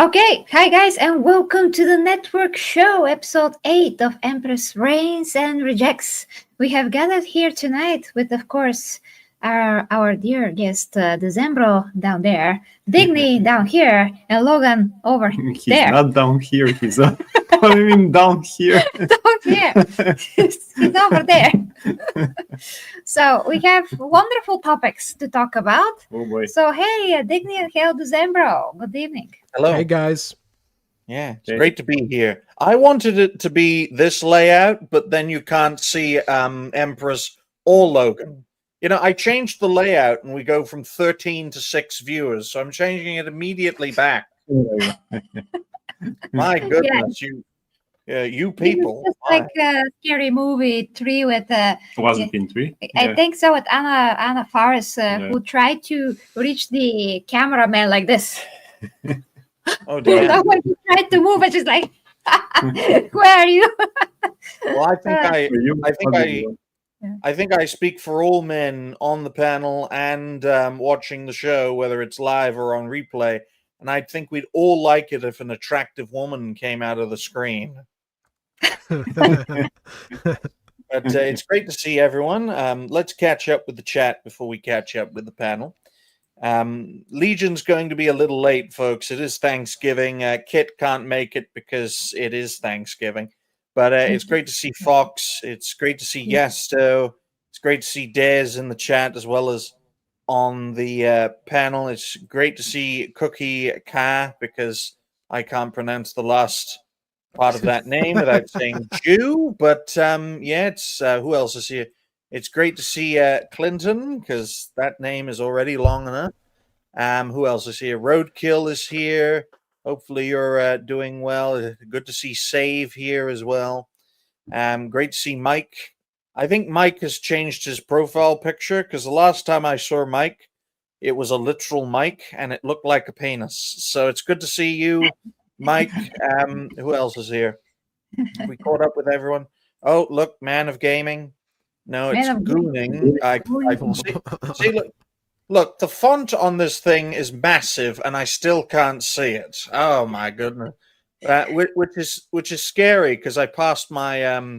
Okay, hi guys, and welcome to the network show, episode 8 of Empress Reigns and Rejects. We have gathered here tonight with, of course, our dear guest, Decembro down there, Digny down here, and Logan over He's there. not down here. He's what do you mean down here? Down here. He's over there. So we have wonderful topics to talk about. Oh boy. So hey, Digny and hello, Decembro. Good evening. Hello. Hey guys. Yeah, it's Hey. great to be here. I wanted it to be this layout, but then you can't see Empress or Logan. You know, I changed the layout and we go from 13 to 6 viewers, so I'm changing it immediately back. My goodness, you people. It's just like a scary movie 3 with Wasn't in 3. I think so with Anna Faris who tried to reach the cameraman like this. Oh You dear. know, when he tried to move, it's just like, where are you? Well, I think I speak for all men on the panel and watching the show, whether it's live or on replay. And I think we'd all like it if an attractive woman came out of the screen. But it's great to see everyone. Let's catch up with the chat before we catch up with the panel. Legion's going to be a little late, folks. It is Thanksgiving. Kit can't make it because it is Thanksgiving. But it's great to see Fox. It's great to see Yasto. It's great to see Dez in the chat as well as on the panel. It's great to see Cookie Ka because I can't pronounce the last part of that name without saying Jew. But yeah, it's who else is here? It's great to see Clinton because that name is already long enough. Who else is here? Roadkill is here. Hopefully you're doing well. Good to see Save here as well. Great to see Mike. I think Mike has changed his profile picture because the last time I saw Mike, it was a literal mic and it looked like a penis. So it's good to see you, Mike. Who else is here? We caught up with everyone. Oh, look, Man of Gaming. No, it's Gooning. See, look, the font on this thing is massive, and I still can't see it. Oh my goodness, which is scary because I passed my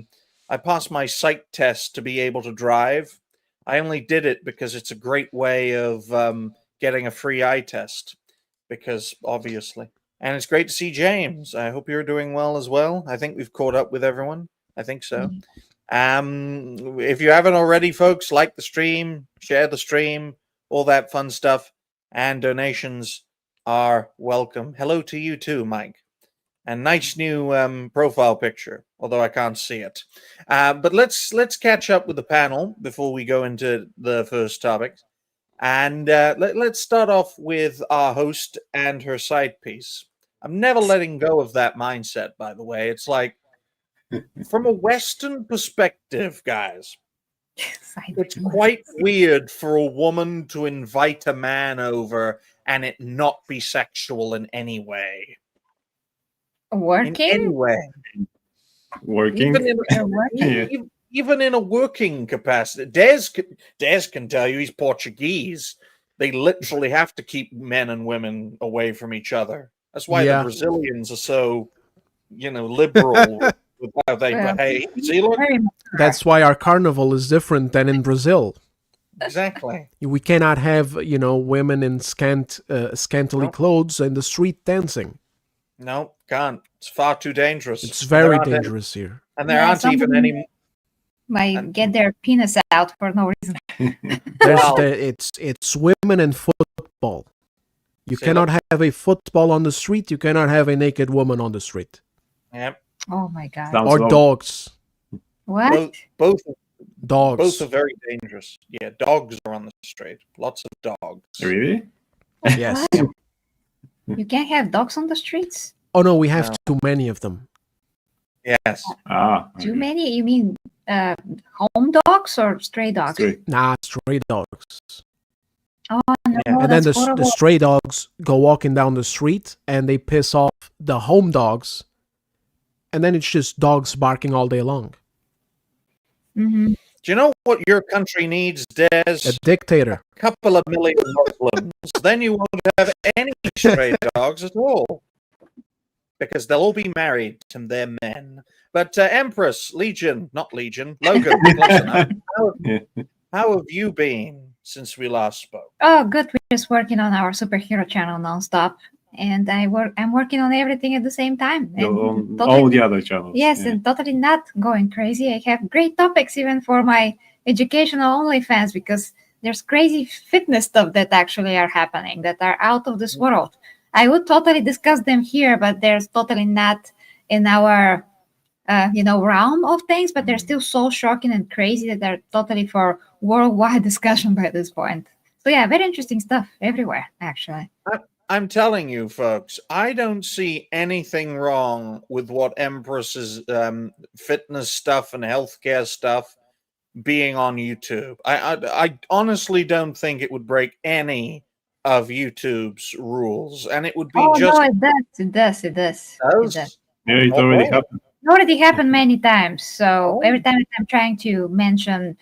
sight test to be able to drive. I only did it because it's a great way of getting a free eye test, because obviously, and it's great to see James. I hope you're doing well as well. I think we've caught up with everyone. I think so. If you haven't already, folks, like the stream, share the stream, all that fun stuff, and donations are welcome. Hello to you too, Mike. And nice new profile picture, although I can't see it. But let's catch up with the panel before we go into the first topic. And let's start off with our host and her side piece. I'm never letting go of that mindset, by the way. It's like, from a Western perspective, guys, it's quite weird for a woman to invite a man over and it not be sexual in any way. Working? In any way. Working. Even in a working capacity. Des can tell you he's Portuguese. They literally have to keep men and women away from each other. That's why the Brazilians are so, liberal with how they behave. See, look? That's why our carnival is different than in Brazil. Exactly. We cannot have, women in scantily clothes in the street dancing. No, can't. It's far too dangerous. It's very dangerous here. And there aren't even any... Might get their penis out for no reason. It's women and football. You cannot have a football on the street. You cannot have a naked woman on the street. Yep. Oh my God. Or dogs. What? Both dogs. Both are very dangerous. Yeah, dogs are on the street. Lots of dogs. Really? Yes. You can't have dogs on the streets? Oh no, we have too many of them. Yes. Too many? You mean home dogs or stray dogs? Nah, stray dogs. Oh no! And then the stray dogs go walking down the street and they piss off the home dogs, and then it's just dogs barking all day long. Mm-hmm. Do you know what your country needs, Des? A dictator. A couple of million Muslims. Then you won't have any stray dogs at all. because they'll all be married and they're men. But Empress, not Legion, Logan, close enough. How have you been since we last spoke? Oh, good. We're just working on our superhero channel nonstop, and I'm working on everything at the same time. And On totally, all the other channels. yes, yeah. and totally not going crazy. I have great topics even for my educational OnlyFans because there's crazy fitness stuff that actually are happening that are out of this world. I would totally discuss them here, but there's totally not in our realm of things, but they're still so shocking and crazy that they're totally for worldwide discussion by this point. So yeah, very interesting stuff everywhere, actually. I'm telling you, folks, I don't see anything wrong with what Empress's fitness stuff and healthcare stuff being on YouTube. I honestly don't think it would break any of YouTube's rules, and it would be Oh just. no, it does. Yeah, it already happened. It already happened many times. So every time I'm trying to mention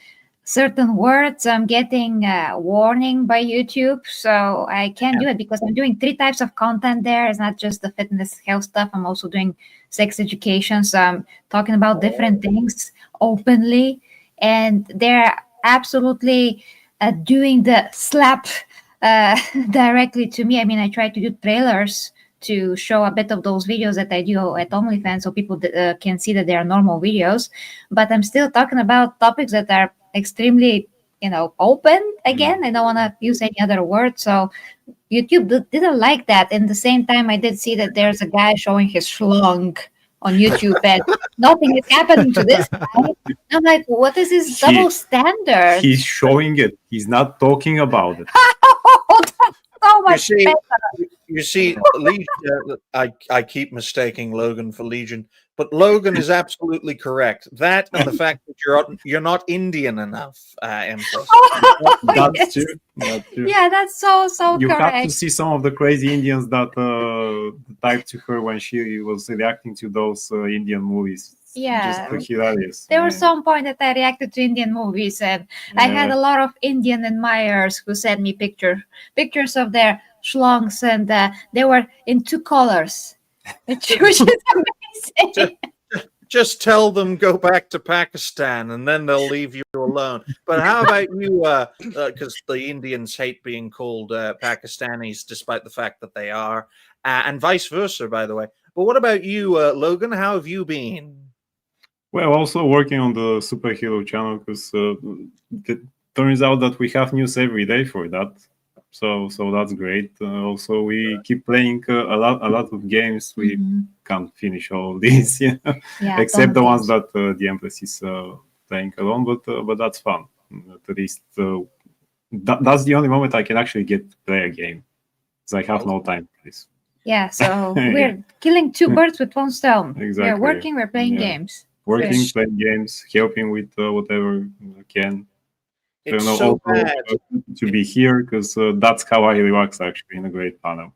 certain words, I'm getting a warning by YouTube. So I can't do it because I'm doing 3 types of content there. It's not just the fitness health stuff. I'm also doing sex education. So I'm talking about different things openly. And they're absolutely doing the slap directly to me. I mean, I try to do trailers to show a bit of those videos that I do at OnlyFans so people can see that they are normal videos. But I'm still talking about topics that are extremely, open. Again, I don't want to use any other word. So YouTube didn't like that. And the same time, I did see that there's a guy showing his schlong on YouTube and nothing is happening to this guy. I'm like, what is this double standard? He's showing it. He's not talking about it. So much You see, Legion, I keep mistaking Logan for Legion, but Logan is absolutely correct. That and the fact that you're not Indian enough, Empress. That's true. That's true. Yeah, that's so You correct. have to see some of the crazy Indians that typed to her when she was reacting to those Indian movies. Yeah. Just hilarious. There was some point that I reacted to Indian movies, and I had a lot of Indian admirers who sent me pictures of their schlongs, and they were in 2 colors, which is amazing. Just tell them go back to Pakistan, and then they'll leave you alone. But how about you? Because the Indians hate being called Pakistanis, despite the fact that they are, and vice versa, by the way. But what about you, Logan? How have you been? Well, also working on the superhero channel because it turns out that we have news every day for that. So that's great. Also, we keep playing a lot of games. We can't finish all of these, except the ones that the Empress is playing alone. But that's fun. At least that's the only moment I can actually get to play a game, because I have no time for this. Yeah, so we're killing 2 birds with 1 stone. Exactly. We're working, we're playing games. Working, playing games, helping with whatever I can. It's so bad to be here, because that's how I relax actually in a great panel.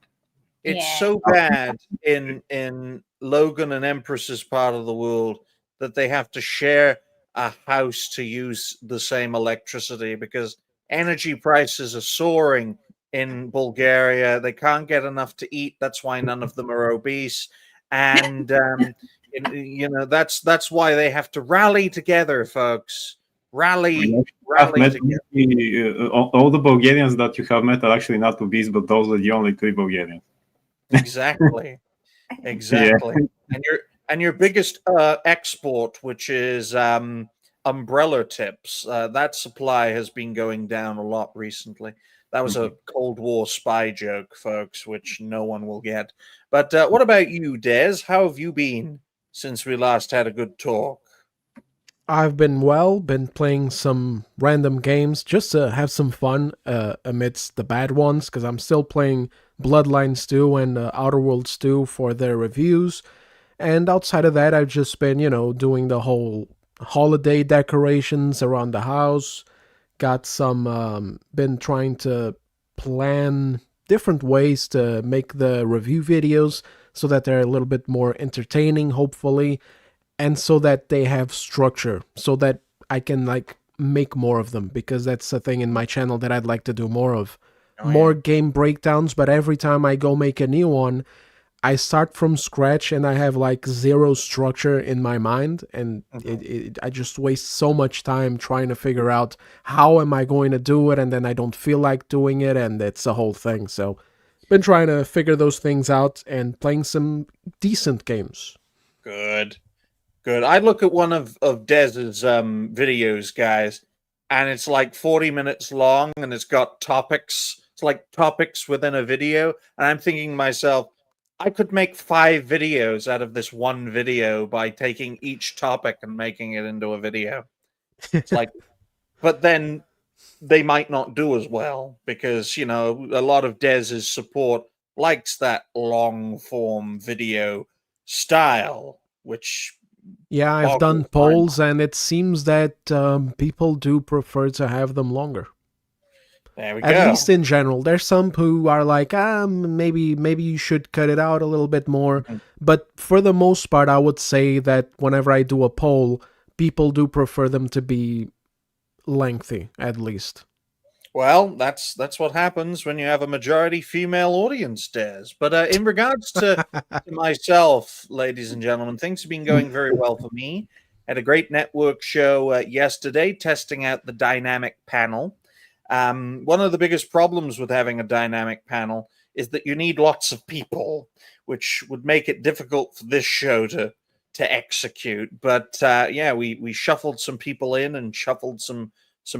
It's so bad in Logan and Empress's part of the world that they have to share a house to use the same electricity because energy prices are soaring in Bulgaria. They can't get enough to eat. That's why none of them are obese. And that's why they have to rally together, folks. Rally together. All the Bulgarians that you have met are actually not obese, but those are the only 3 Bulgarians. Exactly. And your biggest export, which is umbrella tips, that supply has been going down a lot recently. That was a Cold War spy joke, folks, which no one will get. But what about you, Des? How have you been since we last had a good talk? I've been playing some random games just to have some fun amidst the bad ones, because I'm still playing Bloodlines 2 and Outer Worlds 2 for their reviews. And outside of that, I've just been, doing the whole holiday decorations around the house. Got some, been trying to plan different ways to make the review videos so that they're a little bit more entertaining, hopefully, and so that they have structure, so that I can make more of them, because that's a thing in my channel that I'd like to do more of. More game breakdowns, but every time I go make a new one, I start from scratch and I have like zero structure in my mind, and I just waste so much time trying to figure out how am I going to do it, and then I don't feel like doing it, and it's a whole thing. So been trying to figure those things out and playing some decent games. Good. I look at one of Dez's videos, guys, and it's like 40 minutes long, and it's got topics. It's like topics within a video, and I'm thinking to myself, I could make 5 videos out of this one video by taking each topic and making it into a video. It's like, but then they might not do as well because, you know, a lot of Dez's support likes that long form video style, which Yeah, I've done boggles my polls, and it seems that people do prefer to have them longer. There we At go. least in general. There's some who are like, maybe you should cut it out a little bit more. Mhm. But for the most part, I would say that whenever I do a poll, people do prefer them to be lengthy, at least. Well, that's what happens when you have a majority female audience, Des. But in regards to myself, ladies and gentlemen, things have been going very well for me. Had a great network show yesterday, testing out the dynamic panel. One of the biggest problems with having a dynamic panel is that you need lots of people, which would make it difficult for this show to execute. But yeah, we shuffled some people in and shuffled some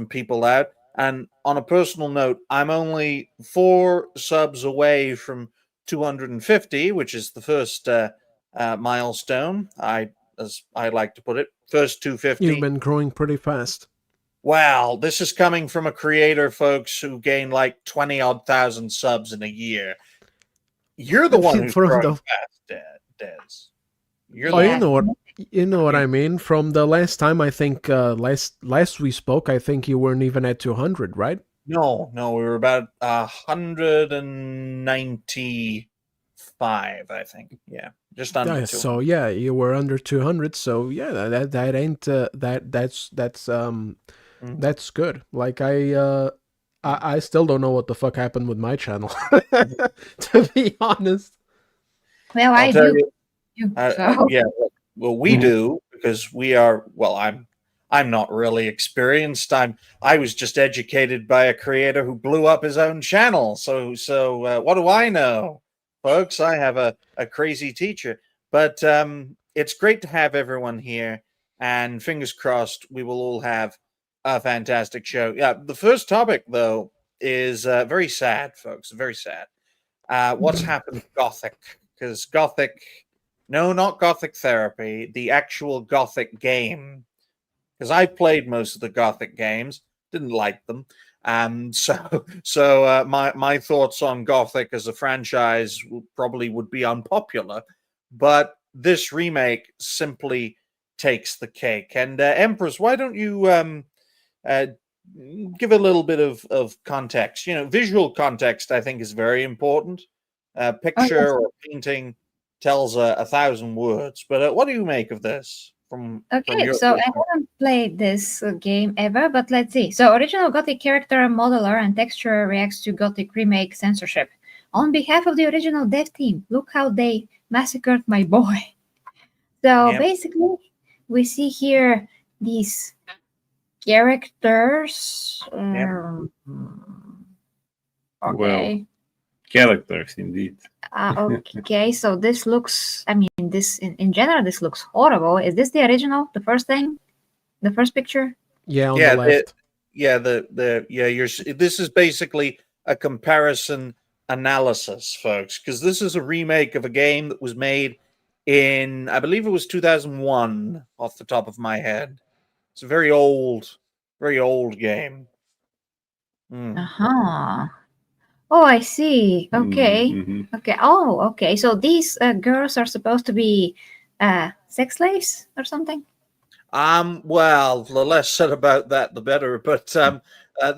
people out. And on a personal note, I'm only 4 subs away from 250, which is the first milestone. As I like to put it, first 250. You've been growing pretty fast. Wow, this is coming from a creator, folks, who gained like 20-odd thousand subs in a year. You're the one who's growing fast, Des. You're the one. You know what I mean. From the last time, I think last we spoke, I think you weren't even at 200, right? No, we were about 195, I think. Yeah, just under. Yeah, so yeah, you were under 200. So yeah, that ain't that's good. Like I still don't know what the fuck happened with my channel, to be honest. Well, I tell do. So. Yeah, well, we do because we are. Well, I'm not really experienced. I was just educated by a creator who blew up his own channel. So what do I know, folks? I have a crazy teacher. But it's great to have everyone here, and fingers crossed we will all have a fantastic show. Yeah, the first topic though is very sad, folks. Very sad. What's happened to Gothic? Because Gothic. No, not Gothic Therapy, the actual Gothic game. Because I played most of the Gothic games, didn't like them. So my thoughts on Gothic as a franchise probably would be unpopular. But this remake simply takes the cake. And Empress, why don't you give a little bit of context? You know, visual context, I think, is very important. Picture or painting tells 1,000 words. But what do you make of this? From your so I haven't played this game ever, but let's see. So original Gothic character modeler and texture reacts to Gothic remake censorship. On behalf of the original dev team, look how they massacred my boy. So basically, we see here these characters. Okay. Well, characters indeed. Okay, so this looks, I mean, this in general, this looks horrible. Is this the original, the first thing, the first picture? Yeah, on the left. This is basically a comparison analysis, folks, because this is a remake of a game that was made in, I believe it was 2001, off the top of my head. It's a very old game. Oh, I see. Okay. Mm-hmm. Okay. Oh, okay. So these girls are supposed to be sex slaves or something? Well, the less said about that, the better. But the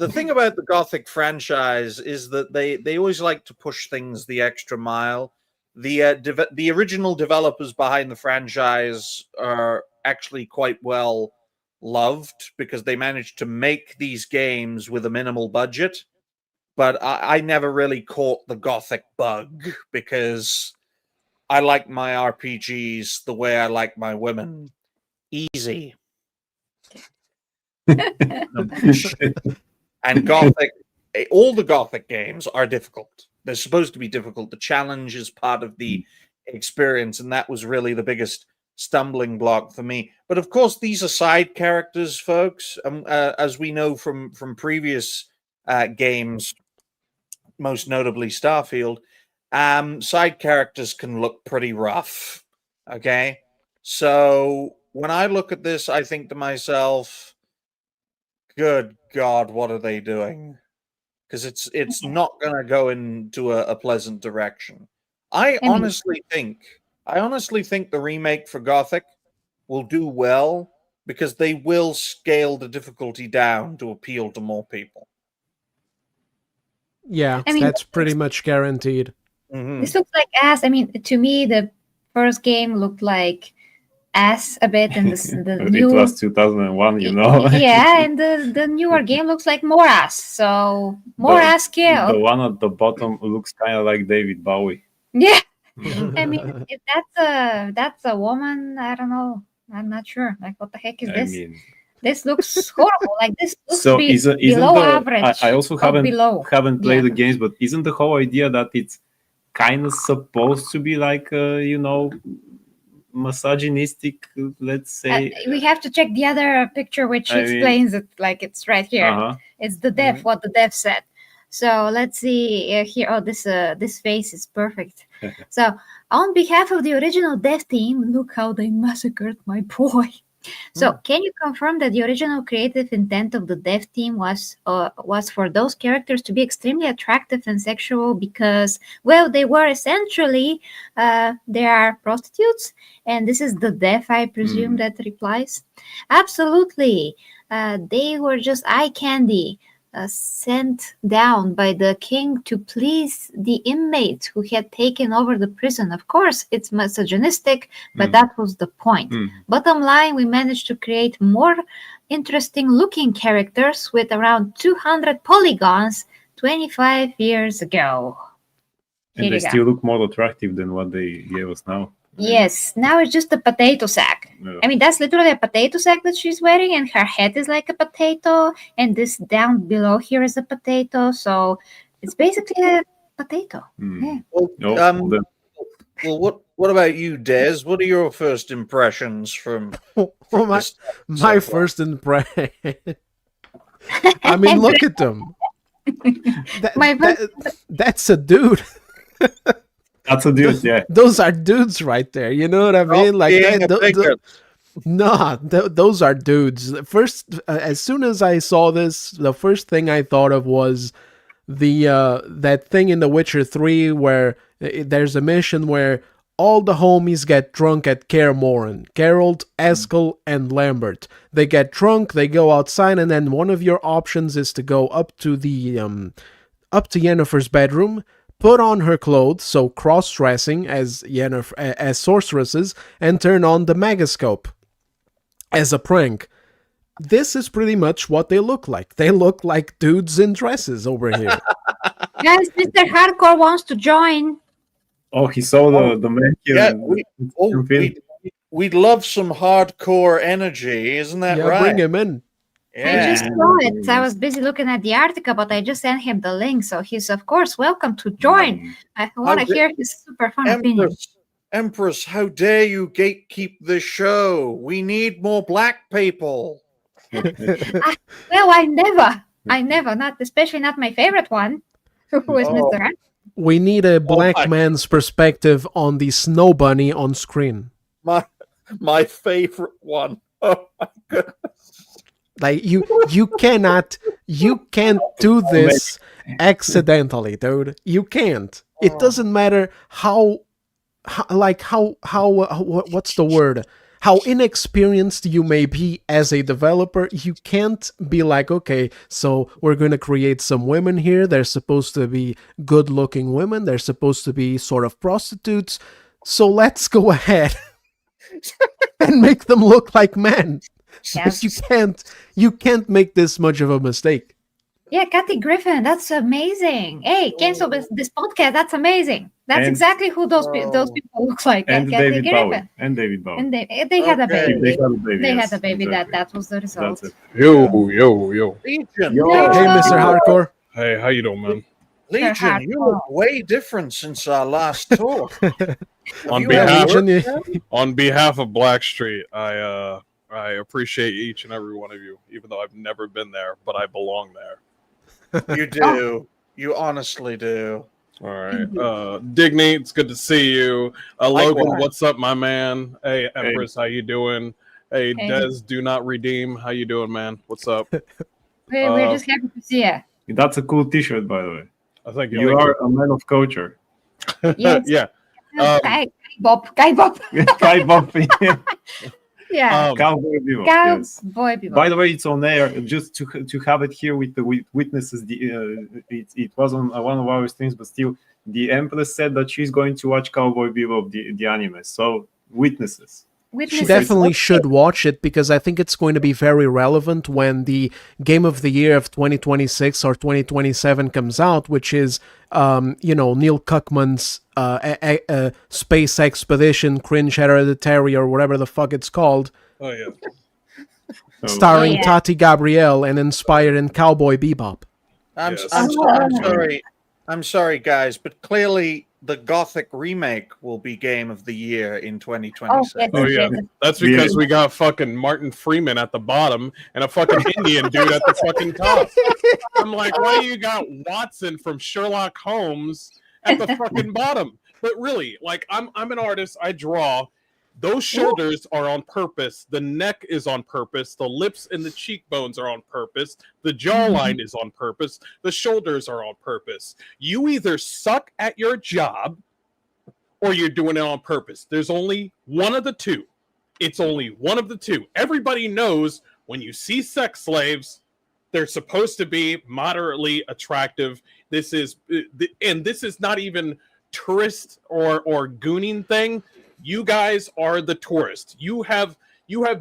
thing about the Gothic franchise is that they always like to push things the extra mile. The original developers behind the franchise are actually quite well loved because they managed to make these games with a minimal budget. But I never really caught the Gothic bug because I like my RPGs the way I like my women. Easy. And Gothic, all the Gothic games are difficult. They're supposed to be difficult. The challenge is part of the experience, and that was really the biggest stumbling block for me. But of course, these are side characters, folks. As we know from previous games, most notably Starfield, side characters can look pretty rough. Okay, so when I look at this, I think to myself, "Good God, what are they doing?" Because it's not going to go into a pleasant direction. I I mean, honestly think the remake for Gothic will do well because they will scale the difficulty down to appeal to more people. Yeah, I mean, that's pretty much guaranteed. Mhm. this looks like ass. I mean, to me, the first game looked like ass a bit, and the It new was 2001, you know. yeah, and the newer game looks like more ass. So more ass The scale. one at the bottom looks kind of like David Bowie. Yeah, I mean, if that's a woman, I don't know. I'm not sure. Like, what the heck is I this? mean, This looks horrible. Like, this looks so isn't isn't below the average. I also Oh, below haven't the played the average. games, but isn't the whole idea that it's kind of supposed to be like you know, misogynistic, let's say? We have to check the other picture, which I mean, explains it. Like, it's right here. uh-huh. It's the dev. Mhm. What the dev said. So let's see here. Oh, this face is perfect. So on behalf of the original dev team, look how they massacred my boy. So, can you confirm that the original creative intent of the dev team was for those characters to be extremely attractive and sexual because, well, they were essentially they are prostitutes, and this is the dev, I presume, that replies. Absolutely, they were just eye candy. Sent down by the king to please the inmates who had taken over the prison. Of course, it's misogynistic, but that was the point. Bottom line, we managed to create more interesting looking characters with around 200 polygons 25 years ago. And they still look more attractive than what they gave us now. Yes, now it's just a potato sack. Yeah. I mean, that's literally a potato sack that she's wearing, and her head is like a potato, and this down below here is a potato. So it's basically a potato. Yeah. Well, No, well, what about you, Des? What are your first impressions from my this so far? first impression. I mean, look at them. That's a dude. That's a dude, yeah. Those are dudes right there. You know what I mean? Like being a bigot. those are dudes. First, as soon as I saw this, the first thing I thought of was the that thing in The Witcher 3 where there's a mission where all the homies get drunk at Kaer Morhen. Geralt, Eskel, and Lambert. They get drunk, they go outside, and then one of your options is to go up to Yennefer's bedroom, put on her clothes, so cross-dressing as as sorceresses, and turn on the magascope as a prank. This is pretty much what they look like. They look like dudes in dresses over here. Guys, Mr. Hardcore wants to join. Oh, he saw the man here. Yeah, we'd love some hardcore energy, isn't that right? Bring him in. Yeah. I just saw it. I was busy looking at the article, but I just sent him the link, so he's of course welcome to join. I want to hear his super fun opinion. Empress, how dare you gatekeep the show? We need more black people. Well, I never, not especially not my favorite one, who is Mr. Hart. We need a black man's perspective on the snow bunny on screen. My favorite one. Oh my goodness. Like you can't do this accidentally, dude. You can't. It doesn't matter what's the word? How inexperienced you may be as a developer, you can't be like, okay, so we're going to create some women here. They're supposed to be good-looking women. They're supposed to be sort of prostitutes. So let's go ahead and make them look like men. Yes. You can't make this much of a mistake. Yeah, Kathy Griffin, that's amazing. Hey, cancel this podcast. That's amazing. That's And- exactly who those people look like. And Get David it? Bowie. And David Bowie. And they had a Okay. baby. They had a baby. They yes, had a baby. exactly. That was the result. That's it. Yo. Legion. Yo. Hey, No. Mr. Hardcore. Hey, how you doing, man? Legion, you look way different since our last talk. On You behalf- had Legion, work done? On behalf of Blackstreet, I appreciate each and every one of you, even though I've never been there, but I belong there. You do. You honestly do. All right. Digny, it's good to see you. Logan, Likewise. what's up, my man? Hey, Empress, how you doing? Hey, Hey. Des, do not redeem. How you doing, man? What's up? We're just happy to see you. That's a cool T-shirt, by the way. I think You are a man of culture. Yes. yeah. Guy Bob. Guy Bob. Kai Bumpy. Yeah. Cowboy Bebop. Yes. Cowboy Bebop. By the way, it's on air. Just to have it here with the witnesses. It was on one of our streams, but still, the Empress said that she's going to watch Cowboy Bebop, the anime. So witnesses. She Witnesses. definitely should watch it because I think it's going to be very relevant when the Game of the Year of 2026 or 2027 comes out, which is, Neil Cuckman's Space Expedition, Cringe Hereditary, or whatever the fuck it's called, Oh, yeah. So, starring Yeah. Tati Gabrielle and inspired in Cowboy Bebop. Yes. I'm sorry. I'm sorry, guys, but clearly the Gothic remake will be Game of the Year in 2026. yes, Oh, yeah. yes. That's because we got fucking Martin Freeman at the bottom and a fucking Indian dude at the fucking top. I'm like, why you got Watson from Sherlock Holmes at the fucking bottom? But really, like, I'm an artist. I draw. Those shoulders are on purpose. The neck is on purpose. The lips and the cheekbones are on purpose. The jawline is on purpose. The shoulders are on purpose. You either suck at your job or you're doing it on purpose. There's only one of the two. It's only one of the two. Everybody knows when you see sex slaves, they're supposed to be moderately attractive. This is not even tourist or gooning thing. You guys are the tourists. You have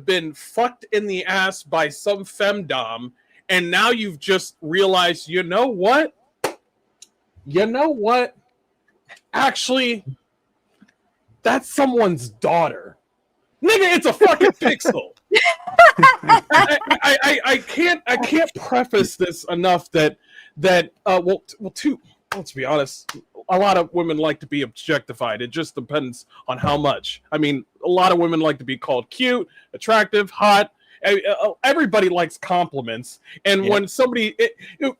been fucked in the ass by some femdom, and now you've just realized, you know what? Actually, that's someone's daughter. Nigga, it's a fucking pixel. I can't preface this enough that let's be honest, a lot of women like to be objectified. It just depends on how much. I mean, a lot of women like to be called cute, attractive, hot. Everybody likes compliments. And when somebody do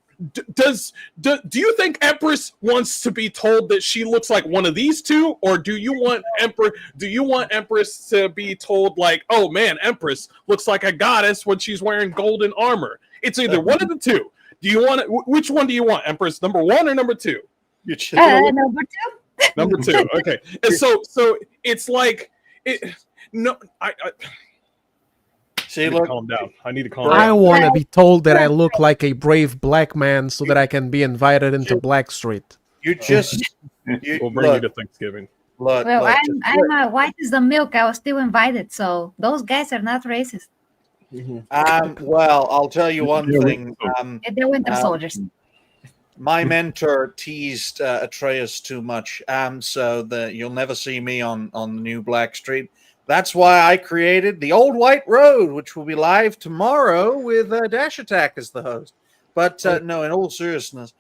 you think Empress wants to be told that she looks like one of these two, or do you want Empress to be told like, oh man, Empress looks like a goddess when she's wearing golden armor? It's either one of the two. Do you want which one do you want, Empress? Number 1 or number 2? Number 2. Number 2. Okay. And so it's like I See, need to look, calm down. I need to calm I down. want to be told that I look like a brave black man so that I can be invited into Blackstreet. you just We'll bring you to Thanksgiving. look. Well, look, I'm white as the milk. I was still invited, so those guys are not racist. well, I'll tell you one thing. They're winter soldiers. My mentor teased Atreus too much, so that you'll never see me on the new Blackstreet. That's why I created the Old White Road, which will be live tomorrow with Dash Attack as the host. But no, in all seriousness,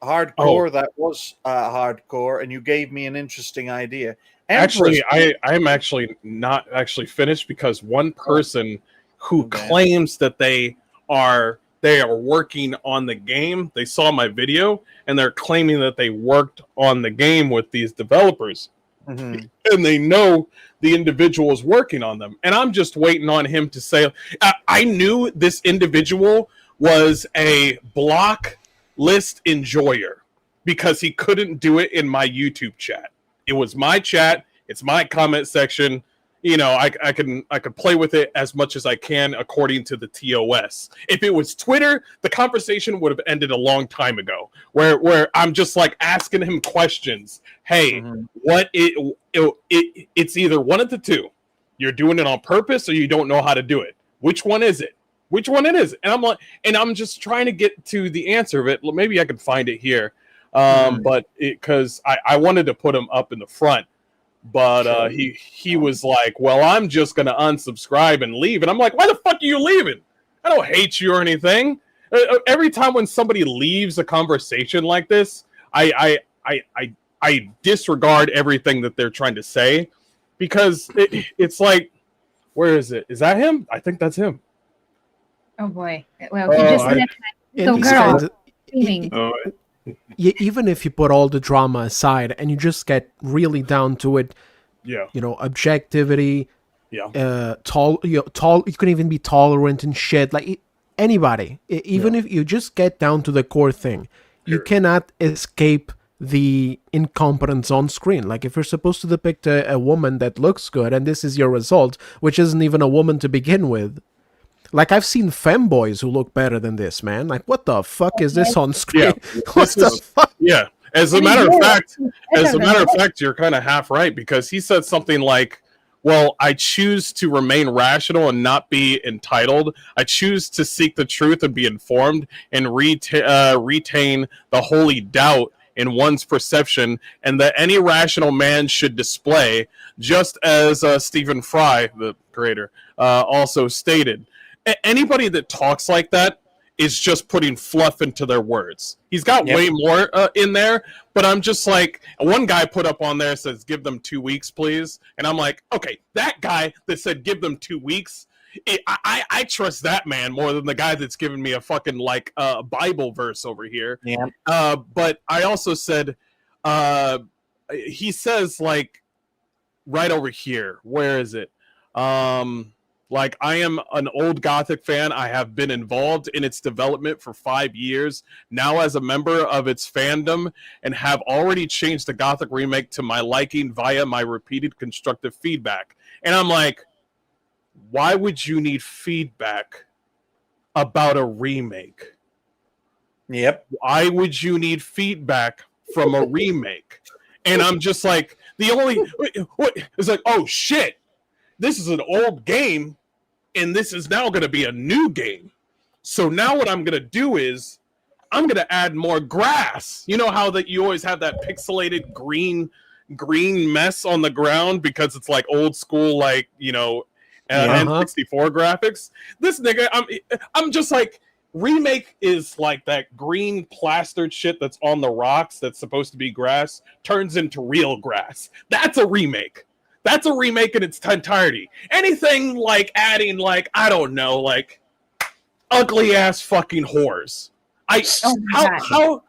hardcore, that was hardcore, and you gave me an interesting idea. Actually, I'm actually not actually finished because one person who claims that they are working on the game, they saw my video and they're claiming that they worked on the game with these developers. And they know the individual is working on them. And I'm just waiting on him to say, I knew this individual was a block list enjoyer because he couldn't do it in my YouTube chat. It was my chat. It's my comment section. You know, I could play with it as much as I can according to the TOS. If it was Twitter, the conversation would have ended a long time ago. Where I'm just like asking him questions. Hey, it's either one of the two. You're doing it on purpose, or you don't know how to do it. Which one is it? Which one it is? And I'm just trying to get to the answer of it. Maybe I can find it here. But because I wanted to put him up in the front, but he was like, well, I'm just going to unsubscribe and leave. And I'm like, why the fuck are you leaving? I don't hate you or anything. Every time when somebody leaves a conversation like this, I disregard everything that they're trying to say, because it's like, where is it? Is that him? I think that's him. Oh boy. Well, he just left my little girl screaming. Even if you put all the drama aside and you just get really down to it, objectivity, you can even be tolerant and shit. Like anybody, even if you just get down to the core thing, you cannot escape the incompetence on screen. Like if you're supposed to depict a woman that looks good and this is your result, which isn't even a woman to begin with. Like I've seen femboys who look better than this, man. Like what the fuck is this on screen? What the fuck? Yeah. As a matter of fact, you're kind of half right, because he said something like, well, I choose to remain rational and not be entitled. I choose to seek the truth and be informed and retain the holy doubt in one's perception, and that any rational man should display, just as Stephen Fry, the creator, also stated. Anybody that talks like that is just putting fluff into their words. He's got way more in there, but I'm just like, one guy put up on there, says, give them 2 weeks, please. And I'm like, okay, that guy that said, give them 2 weeks, I trust that man more than the guy that's giving me a fucking Bible verse over here. Yeah. But I also said, he says like right over here. Where is it? Like, I am an old Gothic fan. I have been involved in its development for 5 years now as a member of its fandom, and have already changed the Gothic remake to my liking via my repeated constructive feedback. And I'm like, why would you need feedback about a remake? Yep. Why would you need feedback from a remake? And I'm just like, it's like, oh shit, this is an old game, and this is now going to be a new game. So now what I'm going to do is I'm going to add more grass. You know how that you always have that pixelated green mess on the ground because it's like old school, like, N64 graphics. This nigga, I'm just like, remake is like that green plastered shit that's on the rocks that's supposed to be grass turns into real grass. That's a remake. That's a remake in its entirety. Anything like adding, like, I don't know, like ugly ass fucking whores. How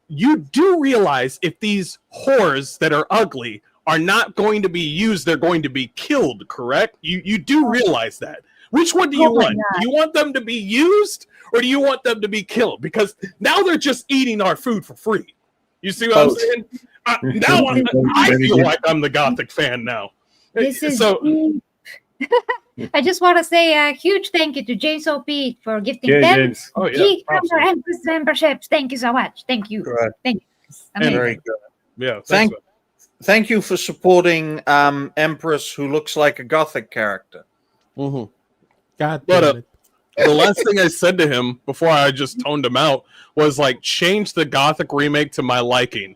you do realize if these whores that are ugly are not going to be used, they're going to be killed, correct? You do realize that. Which one do you want? Do you want them to be used, or do you want them to be killed? Because now they're just eating our food for free. You see what I'm saying? Now I feel like I'm the Gothic fan now. This is I just want to say a huge thank you to James O.P. for gifting them GhammerEmpress memberships. Thank you so much. Thank you. Right. Thank you. Amazing. Very good. Yeah. Thank you for supporting Empress, who looks like a Gothic character. Mm-hmm. God damn it. The last thing I said to him before I just toned him out was like, change the Gothic remake to my liking.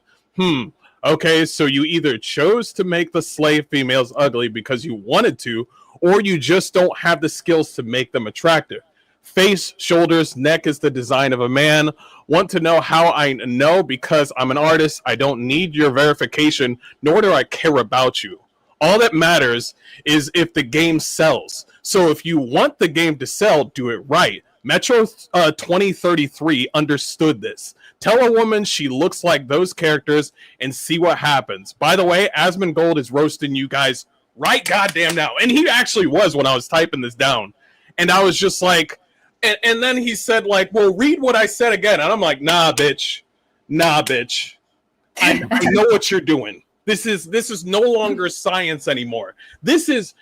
Okay, so you either chose to make the slave females ugly because you wanted to, or you just don't have the skills to make them attractive. Face, shoulders, neck is the design of a man. Want to know how I know? Because I'm an artist. I don't need your verification, nor do I care about you. All that matters is if the game sells. So if you want the game to sell, do it right. Metro 2033 understood this. Tell a woman she looks like those characters and see what happens. By the way, Asmongold is roasting you guys right goddamn now. And he actually was when I was typing this down. And I was just like, and then he said like, well, read what I said again. And I'm like, nah, bitch. I know what you're doing. This is no longer science anymore. This is,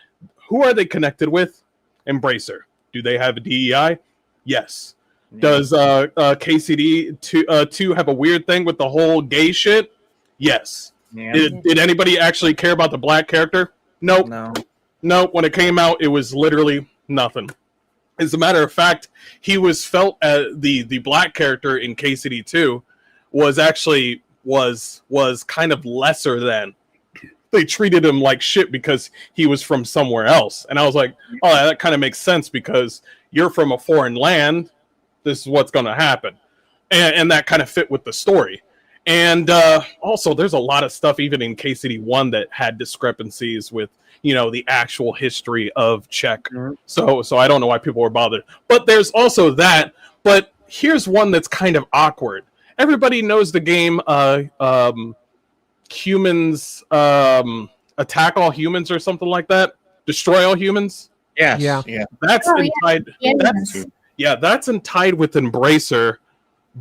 who are they connected with? Embracer. Do they have a DEI? Yes. Yeah. Does KCD 2 have a weird thing with the whole gay shit? Yes. Yeah. Did anybody actually care about the black character? Nope. No. When it came out, it was literally nothing. As a matter of fact, he was felt the black character in KCD 2 was actually was kind of lesser than. They treated him like shit because he was from somewhere else. And I was like, oh, that kind of makes sense because you're from a foreign land. This is what's going to happen. And that kind of fit with the story. And also, there's a lot of stuff, even in KCD1, that had discrepancies with, the actual history of Czech. So I don't know why people were bothered. But there's also that. But here's one that's kind of awkward. Everybody knows the game Humans Attack All Humans or something like that. Destroy All Humans. Yes. Yeah. That's tied. That's in tied with Embracer,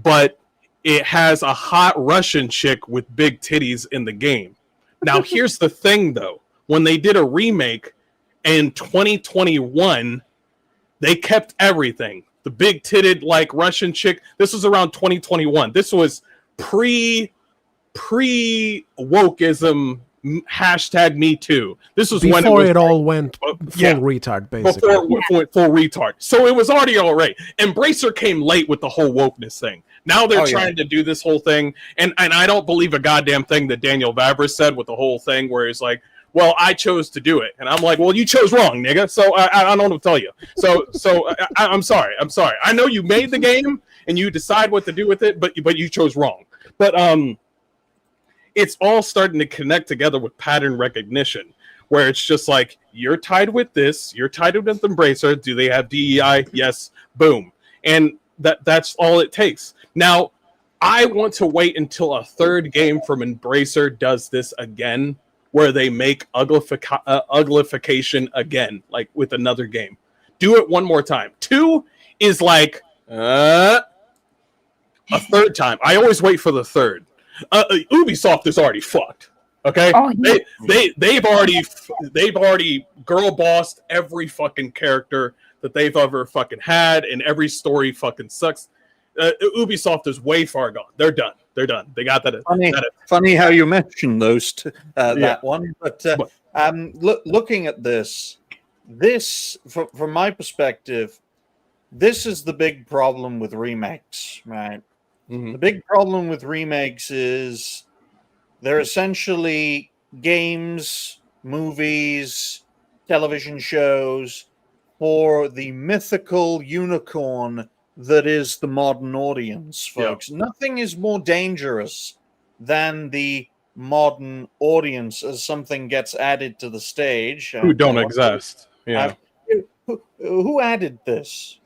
but it has a hot Russian chick with big titties in the game. Now, here's the thing, though. When they did a remake in 2021, they kept everything. The big titted Russian chick. This was around 2021. This was pre wokeism #MeToo. This was before when it was all went full retard, basically. Before full retard. So it was already all right. Embracer came late with the whole wokeness thing. Now they're trying to do this whole thing, and I don't believe a goddamn thing that Daniel Vavra said with the whole thing where he's like, well, I chose to do it. And I'm like, well, you chose wrong, nigga. So I don't know what to tell you. So I'm sorry. I know you made the game and you decide what to do with it, but you chose wrong. But it's all starting to connect together with pattern recognition, where it's just like, you're tied with this, you're tied with Embracer. Do they have DEI? Yes. Boom. And that's all it takes. Now, I want to wait until a third game from Embracer does this again, where they make uglification again, like with another game. Do it one more time. 2 is like a third time. I always wait for the third. Ubisoft is already fucked. Okay, they've already girl bossed every fucking character that they've ever fucking had, and every story fucking sucks. Ubisoft is way far gone. They're done. They got that. Funny how you mentioned those that one. But looking at this from my perspective, this is the big problem with remakes, right? Mm-hmm. The big problem with remakes is they're essentially games, movies, television shows for the mythical unicorn that is the modern audience, folks. Yeah. Nothing is more dangerous than the modern audience as something gets added to the stage. Who don't exist. Yeah. Who added this?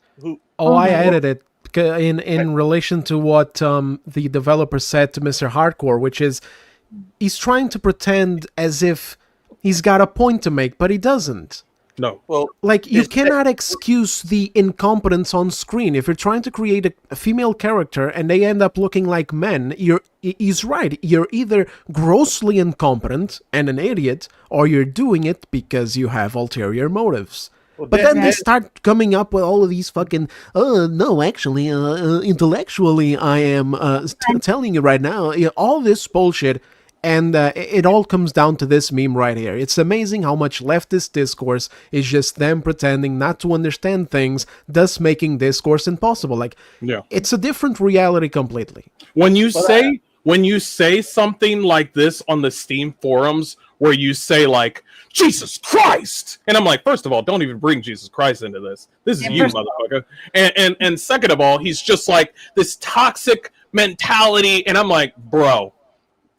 I added it in relation to what the developer said to Mr. Hardcore, which is he's trying to pretend as if he's got a point to make, but he doesn't. No. Well, you cannot excuse the incompetence on screen. If you're trying to create a female character and they end up looking like men, he's right. You're either grossly incompetent and an idiot, or you're doing it because you have ulterior motives. Well, but then they start coming up with all of these fucking, no, actually, intellectually, I am telling you right now, all this bullshit. And it all comes down to this meme right here. It's amazing how much leftist discourse is just them pretending not to understand things, thus making discourse impossible. It's a different reality completely. When you say something like this on the Steam forums, where you say like, Jesus Christ! And I'm like, first of all, don't even bring Jesus Christ into this. This is you, motherfucker. And second of all, he's just like this toxic mentality. And I'm like, bro,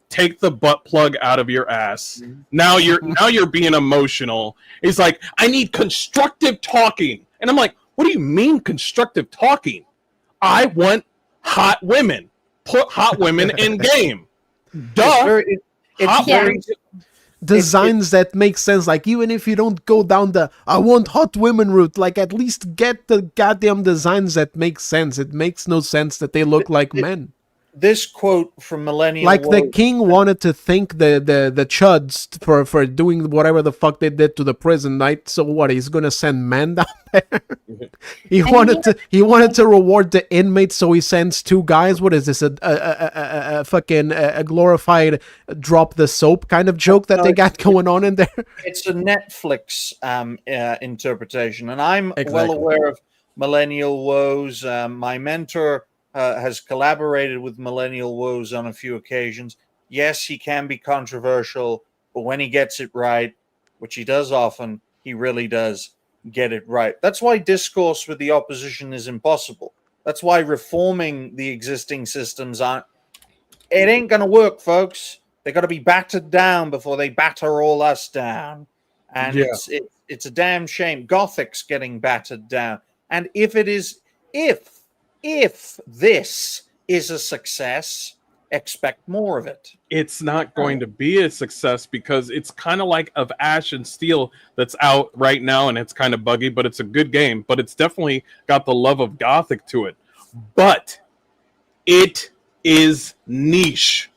take the butt plug out of your ass. Now you're being emotional. He's like, I need constructive talking. And I'm like, what do you mean constructive talking? I want hot women. Put hot women in game. Duh. Designs that make sense. Like, even if you don't go down the I want hot women route, like, at least get the goddamn designs that make sense. It makes no sense that they look like men. This quote from Millennial like the king wanted to thank the chuds for doing whatever the fuck they did to the prison, right? So what, he's gonna send men down there? he wanted to reward the inmates, so he sends 2 guys. What is this, a fucking a glorified drop the soap kind of joke that they got going on in there? It's a Netflix interpretation, and I'm well aware of Millennial woes. My mentor has collaborated with Millennial Woes on a few occasions. Yes, he can be controversial, but when he gets it right, which he does often, he really does get it right. That's why discourse with the opposition is impossible. That's why reforming the existing systems it ain't going to work, folks. They got to be battered down before they batter all us down. And Yeah. it's a damn shame. Gothic's getting battered down. And if this is a success, expect more of it. It's not going to be a success because it's kind of like of Ash and Steel that's out right now, and it's kind of buggy, but it's a good game. But it's definitely got the love of Gothic to it. But it is niche.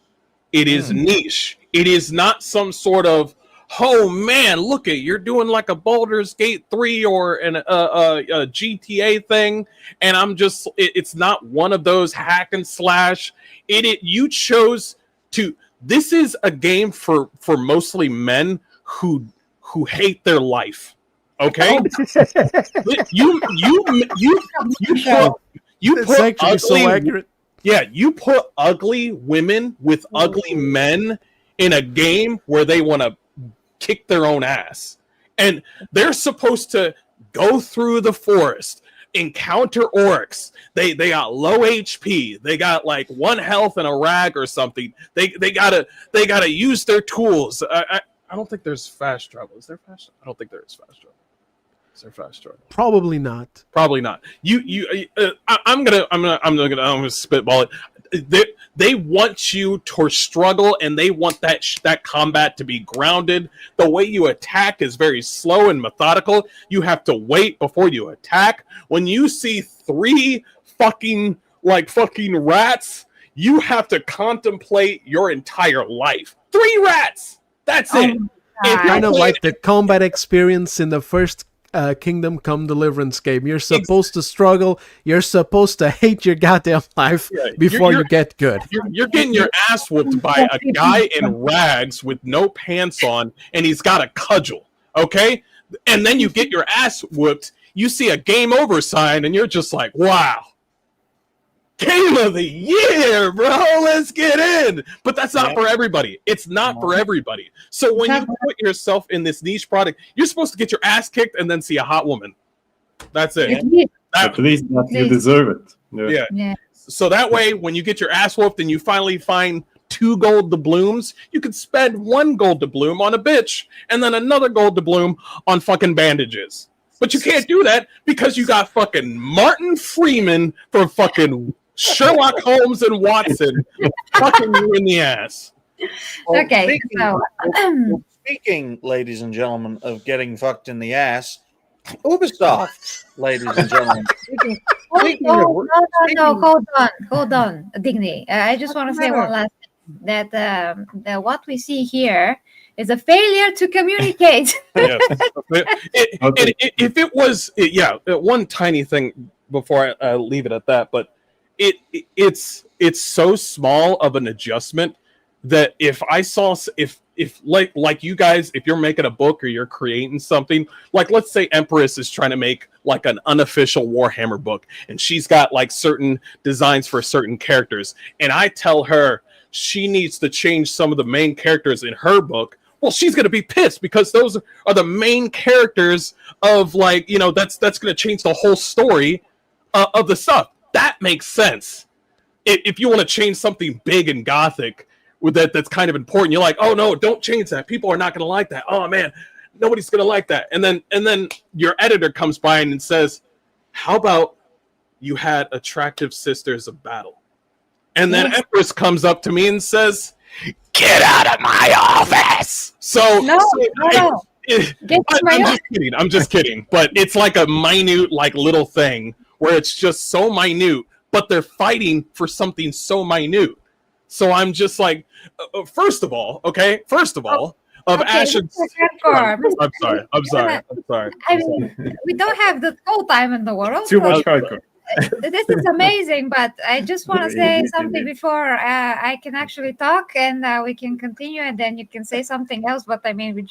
It is niche. It is not some sort of, oh man, look at you're doing like a Baldur's Gate 3 or a GTA thing, and I'm just it's not one of those hack and slash. You chose to. This is a game for mostly men who hate their life. Okay, you It's put actually so ugly, accurate. yeah, you put ugly women with ugly men in a game where they want to kick their own ass. And they're supposed to go through the forest, encounter orcs. They got low HP. They got like 1 health and a rag or something. They gotta use their tools. I don't think there's fast travel. Is there fast travel? I don't think there is fast travel. Is there fast travel? Probably not. Probably not. I'm gonna spitball it. They want you to struggle, and they want that combat to be grounded. The way you attack is very slow and methodical. You have to wait before you attack. When you see 3 fucking rats, you have to contemplate your entire life. 3 rats. That's it. God. Kind of like the combat experience in the first Kingdom Come Deliverance game. You're supposed to struggle. You're supposed to hate your goddamn life before you get good. You're getting your ass whooped by a guy in rags with no pants on, and he's got a cudgel. Okay, and then you get your ass whooped. You see a game over sign, and you're just like, wow. Game of the year, bro. Let's get in. But that's not for everybody. It's not for everybody. So when you put yourself in this niche product, you're supposed to get your ass kicked and then see a hot woman. That's it. At least that you deserve it. Yeah. So that way, when you get your ass whooped and you finally find 2 gold doubloons, you can spend 1 gold doubloon on a bitch and then another gold doubloon on fucking bandages. But you can't do that because you got fucking Martin Freeman from fucking Sherlock Holmes and Watson fucking you in the ass. Well, Okay, speaking, ladies and gentlemen, of getting fucked in the ass, Ubisoft, ladies and gentlemen. No, hold on, Digny. I just want to say one last thing, that what we see here is a failure to communicate. Yes. If it was, one tiny thing before I leave it at that, but it's so small of an adjustment that if like you guys, if you're making a book or you're creating something, like let's say Empress is trying to make like an unofficial Warhammer book, and she's got like certain designs for certain characters, and I tell her she needs to change some of the main characters in her book. Well, she's going to be pissed because those are the main characters of that's going to change the whole story of the stuff. That makes sense. If you want to change something big in Gothic with that's kind of important, you're like, oh no, don't change that. People are not going to like that. Oh man, nobody's going to like that. And then your editor comes by and says, how about you had attractive sisters of battle? And then Empress comes up to me and says, get out of my office. I'm just kidding. But it's like a minute, like little thing where it's just so minute, but they're fighting for something so minute. So I'm just like, first of all, Ash and... I'm sorry. I mean, we don't have the whole time in the world. Too much hardcore. This is amazing, but I just want to say something before I can actually talk, and we can continue, and then you can say something else. But I mean, we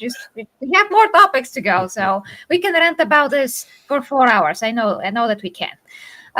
have more topics to go, so we can rant about this for 4 hours. I know that we can.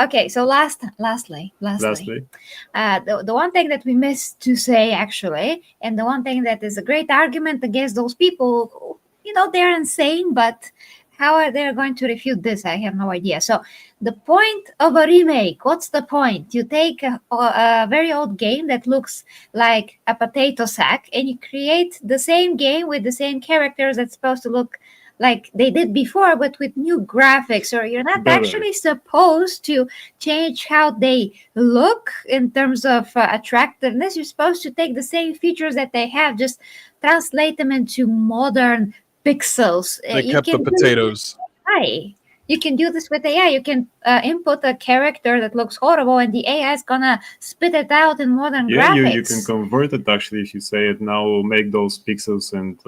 Okay, so lastly, Lastly, the one thing that we missed to say actually, and the one thing that is a great argument against those people, who, they're insane, but how are they going to refute this? I have no idea. So the point of a remake, what's the point? You take a very old game that looks like a potato sack and you create the same game with the same characters that's supposed to look like they did before, but with new graphics, or you're not Better. actually supposed to change how they look in terms of attractiveness. You're supposed to take the same features that they have, just translate them into modern pixels. They You kept the can do potatoes. AI. You can do this with AI. You can input a character that looks horrible, and the AI is gonna spit it out in modern yeah, graphics. you can convert it actually if you say it now. Make those pixels and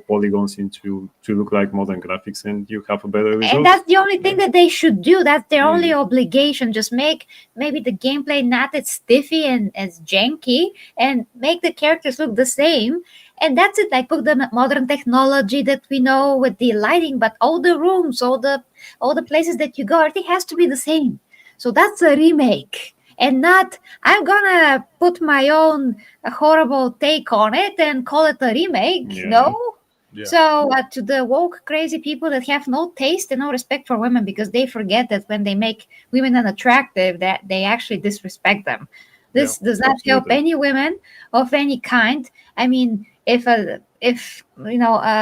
polygons into to look like modern graphics, and you have a better result. And that's the only thing that they should do. That's their only obligation. Just make maybe the gameplay not as stiffy and as janky, and make the characters look the same. And that's it. Like put the modern technology that we know with the lighting, but all the rooms, all the places that you go, everything has to be the same. So that's a remake. And not, I'm gonna put my own horrible take on it and call it a remake. Yeah. No. Yeah. So to the woke crazy people that have no taste and no respect for women, because they forget that when they make women unattractive, that they actually disrespect them. This does not help absolutely. any women of any kind. I mean, if a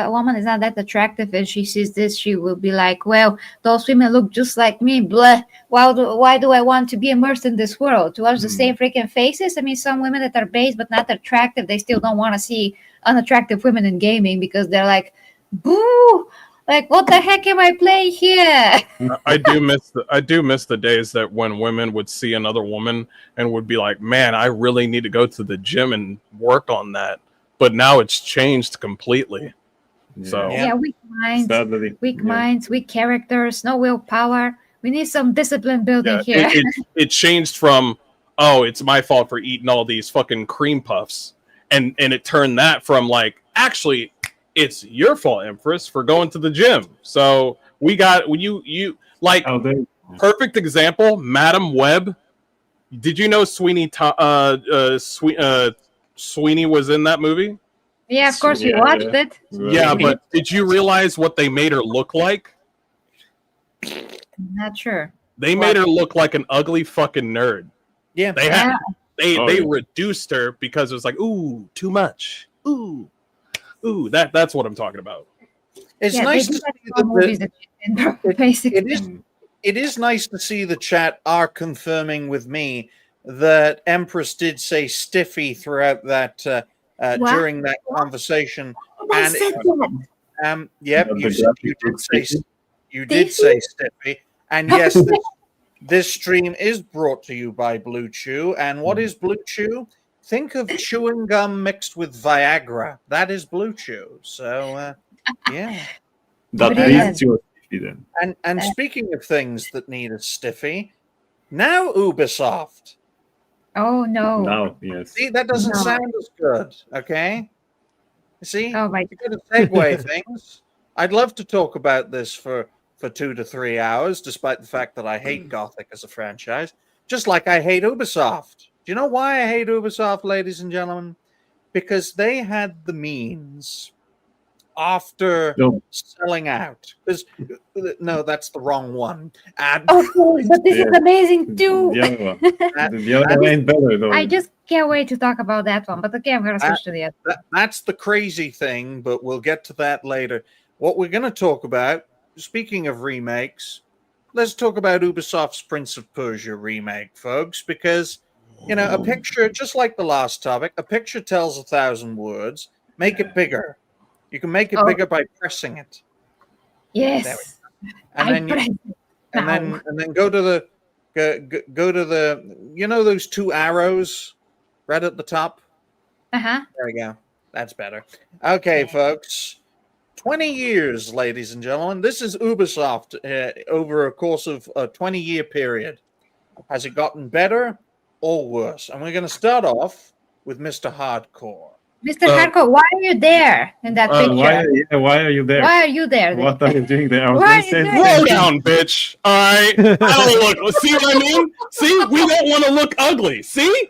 woman is not that attractive and she sees this, she will be like, well, those women look just like me, blah. Why do I want to be immersed in this world to watch the same freaking faces? I mean, some women that are base but not attractive, they still don't want to see unattractive women in gaming, because they're like, boo, like, what the heck am I playing here? I do miss the days that when women would see another woman and would be like, man, I really need to go to the gym and work on that. But now it's changed completely. So Yeah, weak minds, Sadly, weak characters, no willpower. We need some discipline building yeah, here. it changed from, oh, it's my fault for eating all these fucking cream puffs, and it turned that from like, actually, it's your fault, Empress, for going to the gym. So we got you like perfect example, Madam Web. Did you know Sweeney was in that movie? Yeah, of course we watched it. Yeah, but did you realize what they made her look like? Not sure. They made her look like an ugly fucking nerd. Yeah, they reduced her because it was like, ooh, too much. Ooh, that's what I'm talking about. It's nice to see basically. It is nice to see the chat are confirming with me that Empress did say stiffy throughout that during that conversation. And you did say stiffy. And yes, this stream is brought to you by Blue Chew. And what is Blue Chew? Think of chewing gum mixed with Viagra. That is Blue Chew. So yeah. That leads to a stiffy then. And speaking of things that need a stiffy, now Ubisoft. Oh no! Now, yes. See, that doesn't sound as good. Okay. See, oh my! You got to segue things. I'd love to talk about this for 2 to 3 hours, despite the fact that I hate Gothic as a franchise, just like I hate Ubisoft. Do you know why I hate Ubisoft, ladies and gentlemen? Because they had the means after selling out. No, that's the wrong one. But this is amazing too. The other one ain't better though. I just can't wait to talk about that one. But okay, I'm gonna switch to the other. That's the crazy thing, but we'll get to that later. What we're going to talk about, speaking of remakes, let's talk about Ubisoft's Prince of Persia remake, folks, because, a picture, just like the last topic, a picture tells 1,000 words. Make it bigger. You can make it bigger by pressing it. Yes. And then go to the those 2 arrows right at the top. Uh-huh. There we go. That's better. Okay, folks. 20 years, ladies and gentlemen. This is Ubisoft over a course of a 20-year period. Has it gotten better or worse? And we're going to start off with Mr. Hardcore. Mr. Harko, why are you there in that picture? Why are you there? Why are you there? What are you doing there? I was Why gonna are you say there? the Slow same thing. down, bitch. All right. I don't look. See what I mean? See, we don't want to look ugly. See,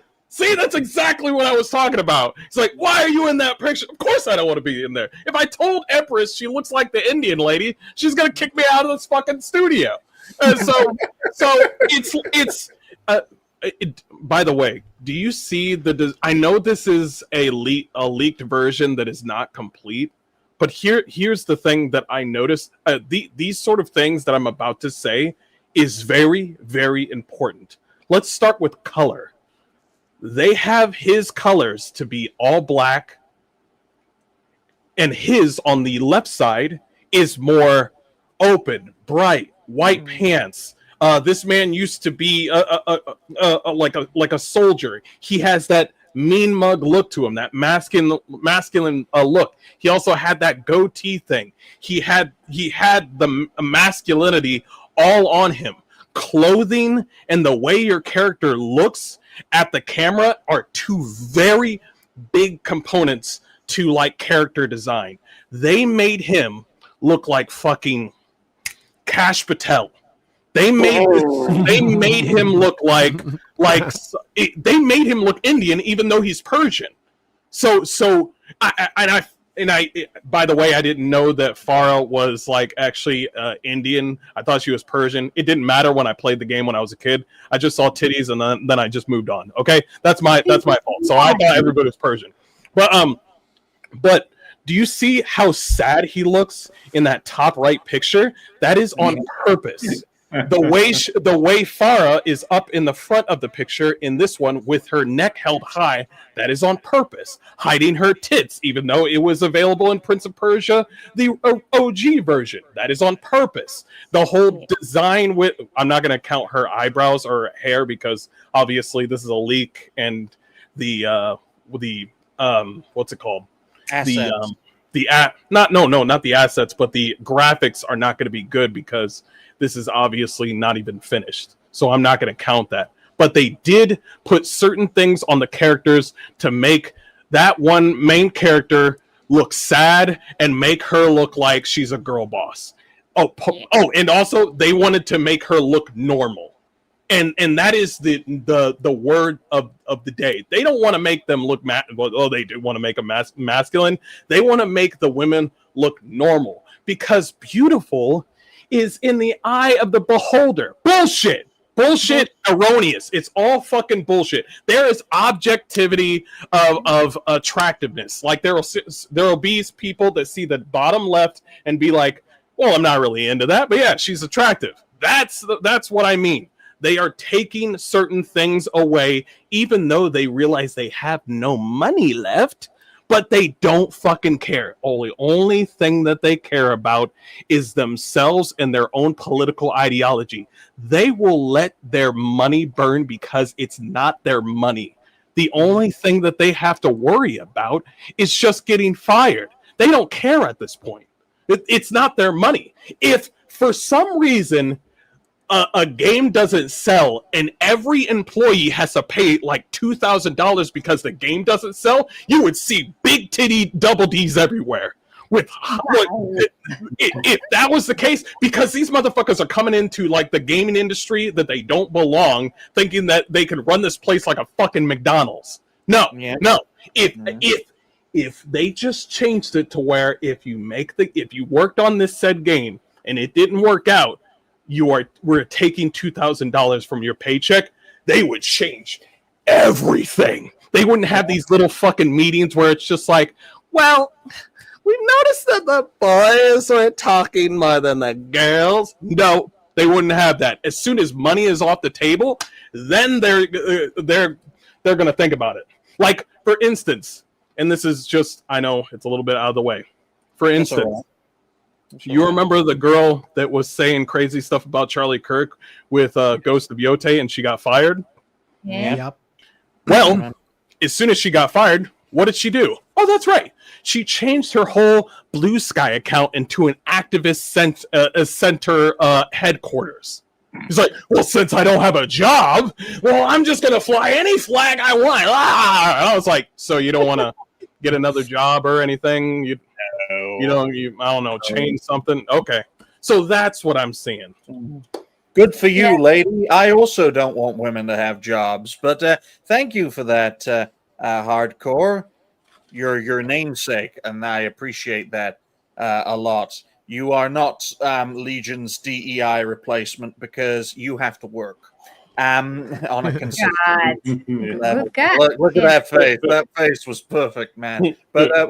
that's exactly what I was talking about. It's like, why are you in that picture? Of course, I don't want to be in there. If I told Empress she looks like the Indian lady, she's gonna kick me out of this fucking studio. So it's. By the way, do you see I know this is a leaked version that is not complete, but here's the thing that I noticed. These sort of things that I'm about to say is very, very important. Let's start with color. They have his colors to be all black, and his on the left side is more open, bright, white pants. This man used to be like a soldier. He has that mean mug look to him, that masculine look. He also had that goatee thing. He had the masculinity all on him. Clothing and the way your character looks at the camera are two very big components to like character design. They made him look like fucking Kash Patel. They made him look they made him look Indian, even though he's Persian. So I by the way, I didn't know that Farah was like actually Indian. I thought she was Persian. It didn't matter when I played the game when I was a kid. I just saw titties and then I just moved on. Okay, that's my fault. So I thought everybody was Persian. But do you see how sad he looks in that top right picture? That is on purpose. The way Farah is up in the front of the picture in this one with her neck held high, that is on purpose, hiding her tits, even though it was available in Prince of Persia, the OG version. That is on purpose. The whole design with, I'm not going to count her eyebrows or hair because obviously this is a leak, and the what's it called? Assets. Not the assets, but the graphics are not going to be good because this is obviously not even finished. So I'm not going to count that. But they did put certain things on the characters to make that one main character look sad and make her look like she's a girl boss. And also they wanted to make her look normal. And that is the word of the day. They don't want to make them look they do want to make them masculine. They want to make the women look normal because beautiful is in the eye of the beholder. Bullshit, erroneous. It's all fucking bullshit. There is objectivity of attractiveness. Like there'll be people that see the bottom left and be like, well, I'm not really into that, but yeah, she's attractive. That's what I mean. They are taking certain things away, even though they realize they have no money left, but they don't fucking care. Only thing that they care about is themselves and their own political ideology. They will let their money burn because it's not their money. The only thing that they have to worry about is just getting fired. They don't care at this point. It's not their money. If for some reason a game doesn't sell and every employee has to pay like $2,000 because the game doesn't sell, you would see big titty double D's everywhere. If that was the case, because these motherfuckers are coming into like the gaming industry that they don't belong, thinking that they can run this place like a fucking McDonald's. No. If they just changed it to where if you worked on this said game and it didn't work out, we're taking $2,000 from your paycheck, they would change everything. They wouldn't have these little fucking meetings where it's just like, well, we noticed that the boys are talking more than the girls. No, they wouldn't have that. As soon as money is off the table, then they're going to think about it. Like, for instance, and this is just, I know it's a little bit out of the way. For instance, you remember the girl that was saying crazy stuff about Charlie Kirk with Ghost of Yote and she got fired? Yeah. Yep. Well, as soon as she got fired, what did she do? Oh, that's right. She changed her whole Blue Sky account into an activist center headquarters. He's like, well, since I don't have a job, well, I'm just going to fly any flag I want. Ah! I was like, so you don't want to get another job or anything? You I don't know, change something. Okay, so that's what I'm seeing. Good for you, lady. I also don't want women to have jobs, but thank you for that, Hardcore. Your namesake, and I appreciate that a lot. You are not Legion's DEI replacement because you have to work on a consistent level. Good God. Look at that face. That face was perfect, man. But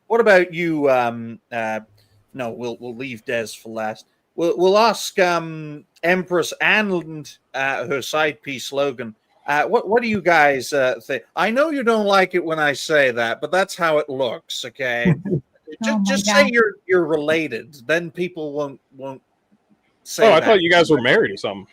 what about you? No, we'll leave Des for last. We'll ask Empress and her side piece Logan. What do you guys think? I know you don't like it when I say that, but that's how it looks. Okay, just say you're related, then people won't say. Oh, I thought you guys were married or something.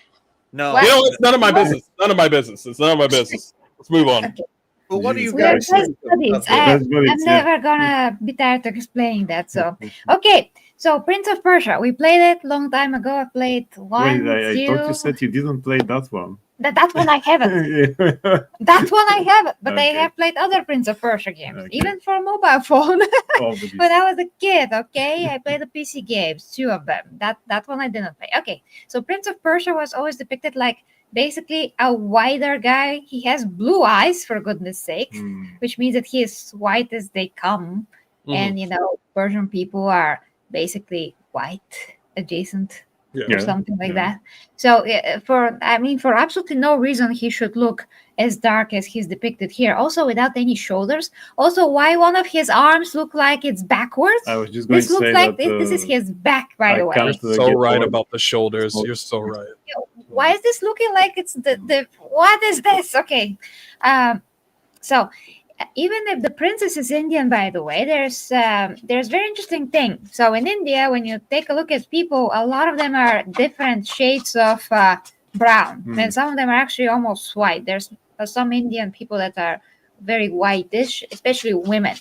No, you know, it's none of my business. None of my business. It's none of my business. Let's move on. Okay. But what do you We are guys best think? buddies. I'm never gonna be tired of explaining that. So, okay. So, Prince of Persia, we played it long time ago. I played one, Wait, I two. thought you said you didn't play that one. That one I haven't. That one I haven't. But I have played other Prince of Persia games, even for mobile phone. When I was a kid, okay, I played the PC games, 2 of them. That one I didn't play. Okay, so Prince of Persia was always depicted like basically a whiter guy. He has blue eyes, for goodness sakes, which means that he is white as they come. And Persian people are basically white adjacent or something like that. So for absolutely no reason he should look as dark as he's depicted here. Also without any shoulders. Also, why one of his arms look like it's backwards? I was just going this to looks say like that, this is his back, by the way. You're so right about the shoulders. You're so right. Why is this looking like it's the what is this? Okay. So even if the princess is Indian, by the way, there's very interesting thing. So in India, when you take a look at people, a lot of them are different shades of brown, and some of them are actually almost white. There's some Indian people that are very whitish, especially women.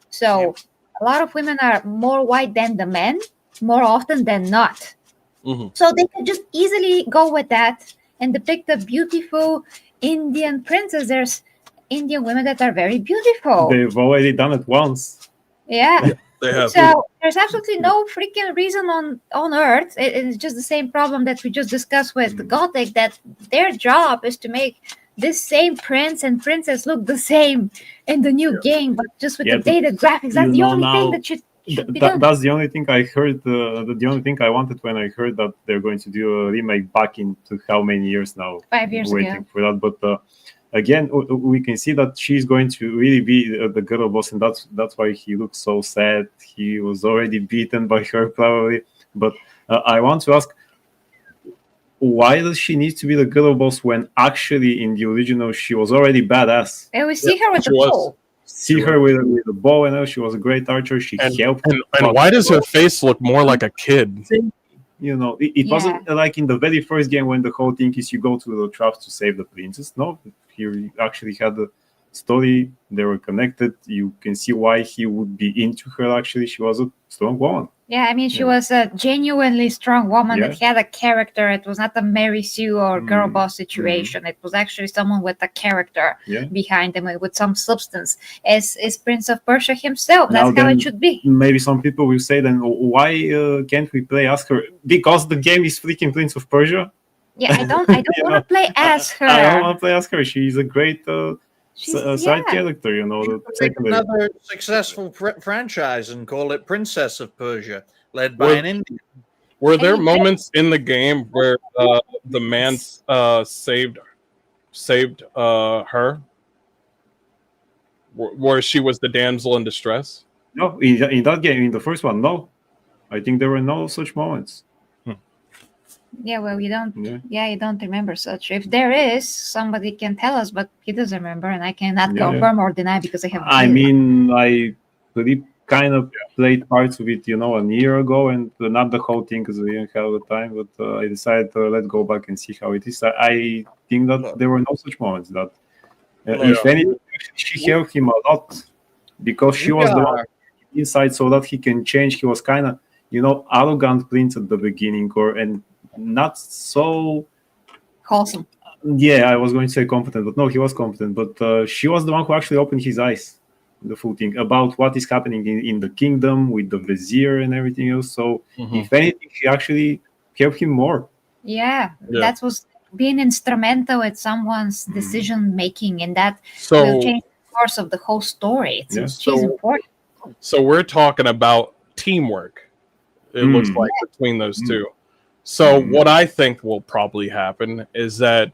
So a lot of women are more white than the men, more often than not. So they could just easily go with that and depict a beautiful Indian princess. There's Indian women that are very beautiful. They've already done it once. Yeah. They have. So there's absolutely no freaking reason on earth. It's just the same problem that we just discussed with Gothic, that their job is to make this same prince and princess look the same in the new game, but just with the dated graphics. That's the only thing that should be done. That's the only thing I heard. The only thing I wanted when I heard that they're going to do a remake back into how many years now? 5 years waiting ago. for that, but. Again, we can see that she's going to really be the girl boss, and that's why he looks so sad. He was already beaten by her, probably. But I want to ask, why does she need to be the girl boss when actually in the original she was already badass? And we see her with the bow. See her with a bow, and she was a great archer. She helped. And why does her face look more like a kid? It wasn't like in the very first game when the whole thing is you go to the traps to save the princess. No, here you actually had the story. They were connected. You can see why he would be into her. Actually, she was a strong woman. Yeah, I mean, she was a genuinely strong woman that had a character. It was not a Mary Sue or girl boss situation. It was actually someone with a character behind them, with some substance, as is Prince of Persia himself. That's how it should be. Maybe some people will say then, why can't we play as her? Because the game is freaking Prince of Persia. Yeah, I don't want to play as her. I don't want to play as her. She's a great side character, Take another successful franchise and call it Princess of Persia, led by an Indian. Were there moments in the game where the man saved her, where she was the damsel in distress? No, in that game, in the first one, no. I think there were no such moments. Yeah, well, you don't. Yeah, you don't remember such. If there is, somebody can tell us, but he doesn't remember, and I cannot confirm or deny because I have. I mean, I really kind of played parts of it, a year ago, and not the whole thing because we didn't have the time. But I decided let's go back and see how it is. I think that there were no such moments. That if anything, she helped him a lot because she was the one inside, so that he can change. He was kind of, arrogant prince at the beginning, and not so wholesome. Yeah, I was going to say competent, but no, he was competent. But she was the one who actually opened his eyes. the full thing about what is happening in the kingdom with the vizier and everything else. So if anything, she actually helped him more. Yeah, that was being instrumental at someone's decision making, and that will change the course of the whole story. She's important. So we're talking about teamwork. It looks like between those two. So what I think will probably happen is that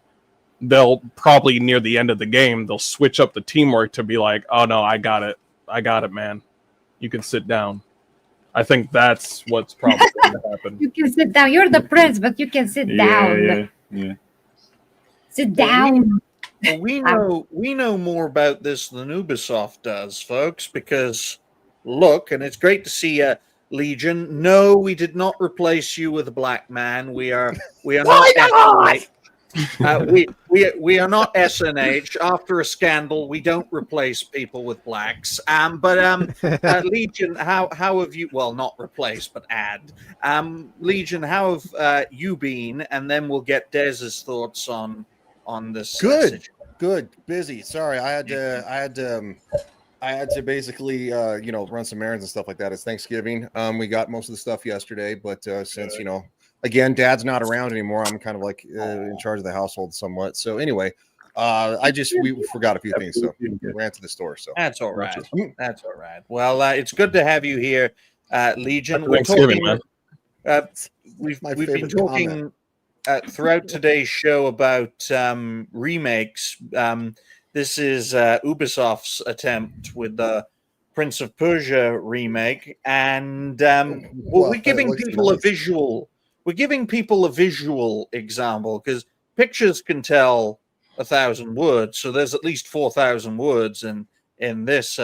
they'll probably near the end of the game, they'll switch up the teamwork to be like, oh no, I got it, man. You can sit down. I think that's what's probably going to happen. You can sit down. You're the prince, but you can sit down. Yeah. Sit down. Well, we know more about this than Ubisoft does, folks, because look, and it's great to see Legion. No, we did not replace you with a black man. We are not. We are not SNH. After a scandal, we don't replace people with blacks. But Legion, how have you? Well, not replace, but add. Legion, how have you been? And then we'll get Dez's thoughts on this. Good. Busy. Sorry, I had to basically run some errands and stuff like that. It's Thanksgiving. We got most of the stuff yesterday, but since again, Dad's not around anymore, I'm kind of like in charge of the household somewhat. So anyway, we forgot a few things, so we ran to the store. So that's all right. That's all right. Well, it's good to have you here, Legion. We're talking. We've been talking throughout today's show about remakes. This is Ubisoft's attempt with the Prince of Persia remake, and we're giving people a visual. We're giving people a visual example because pictures can tell 1,000 words, so there's at least 4,000 words in this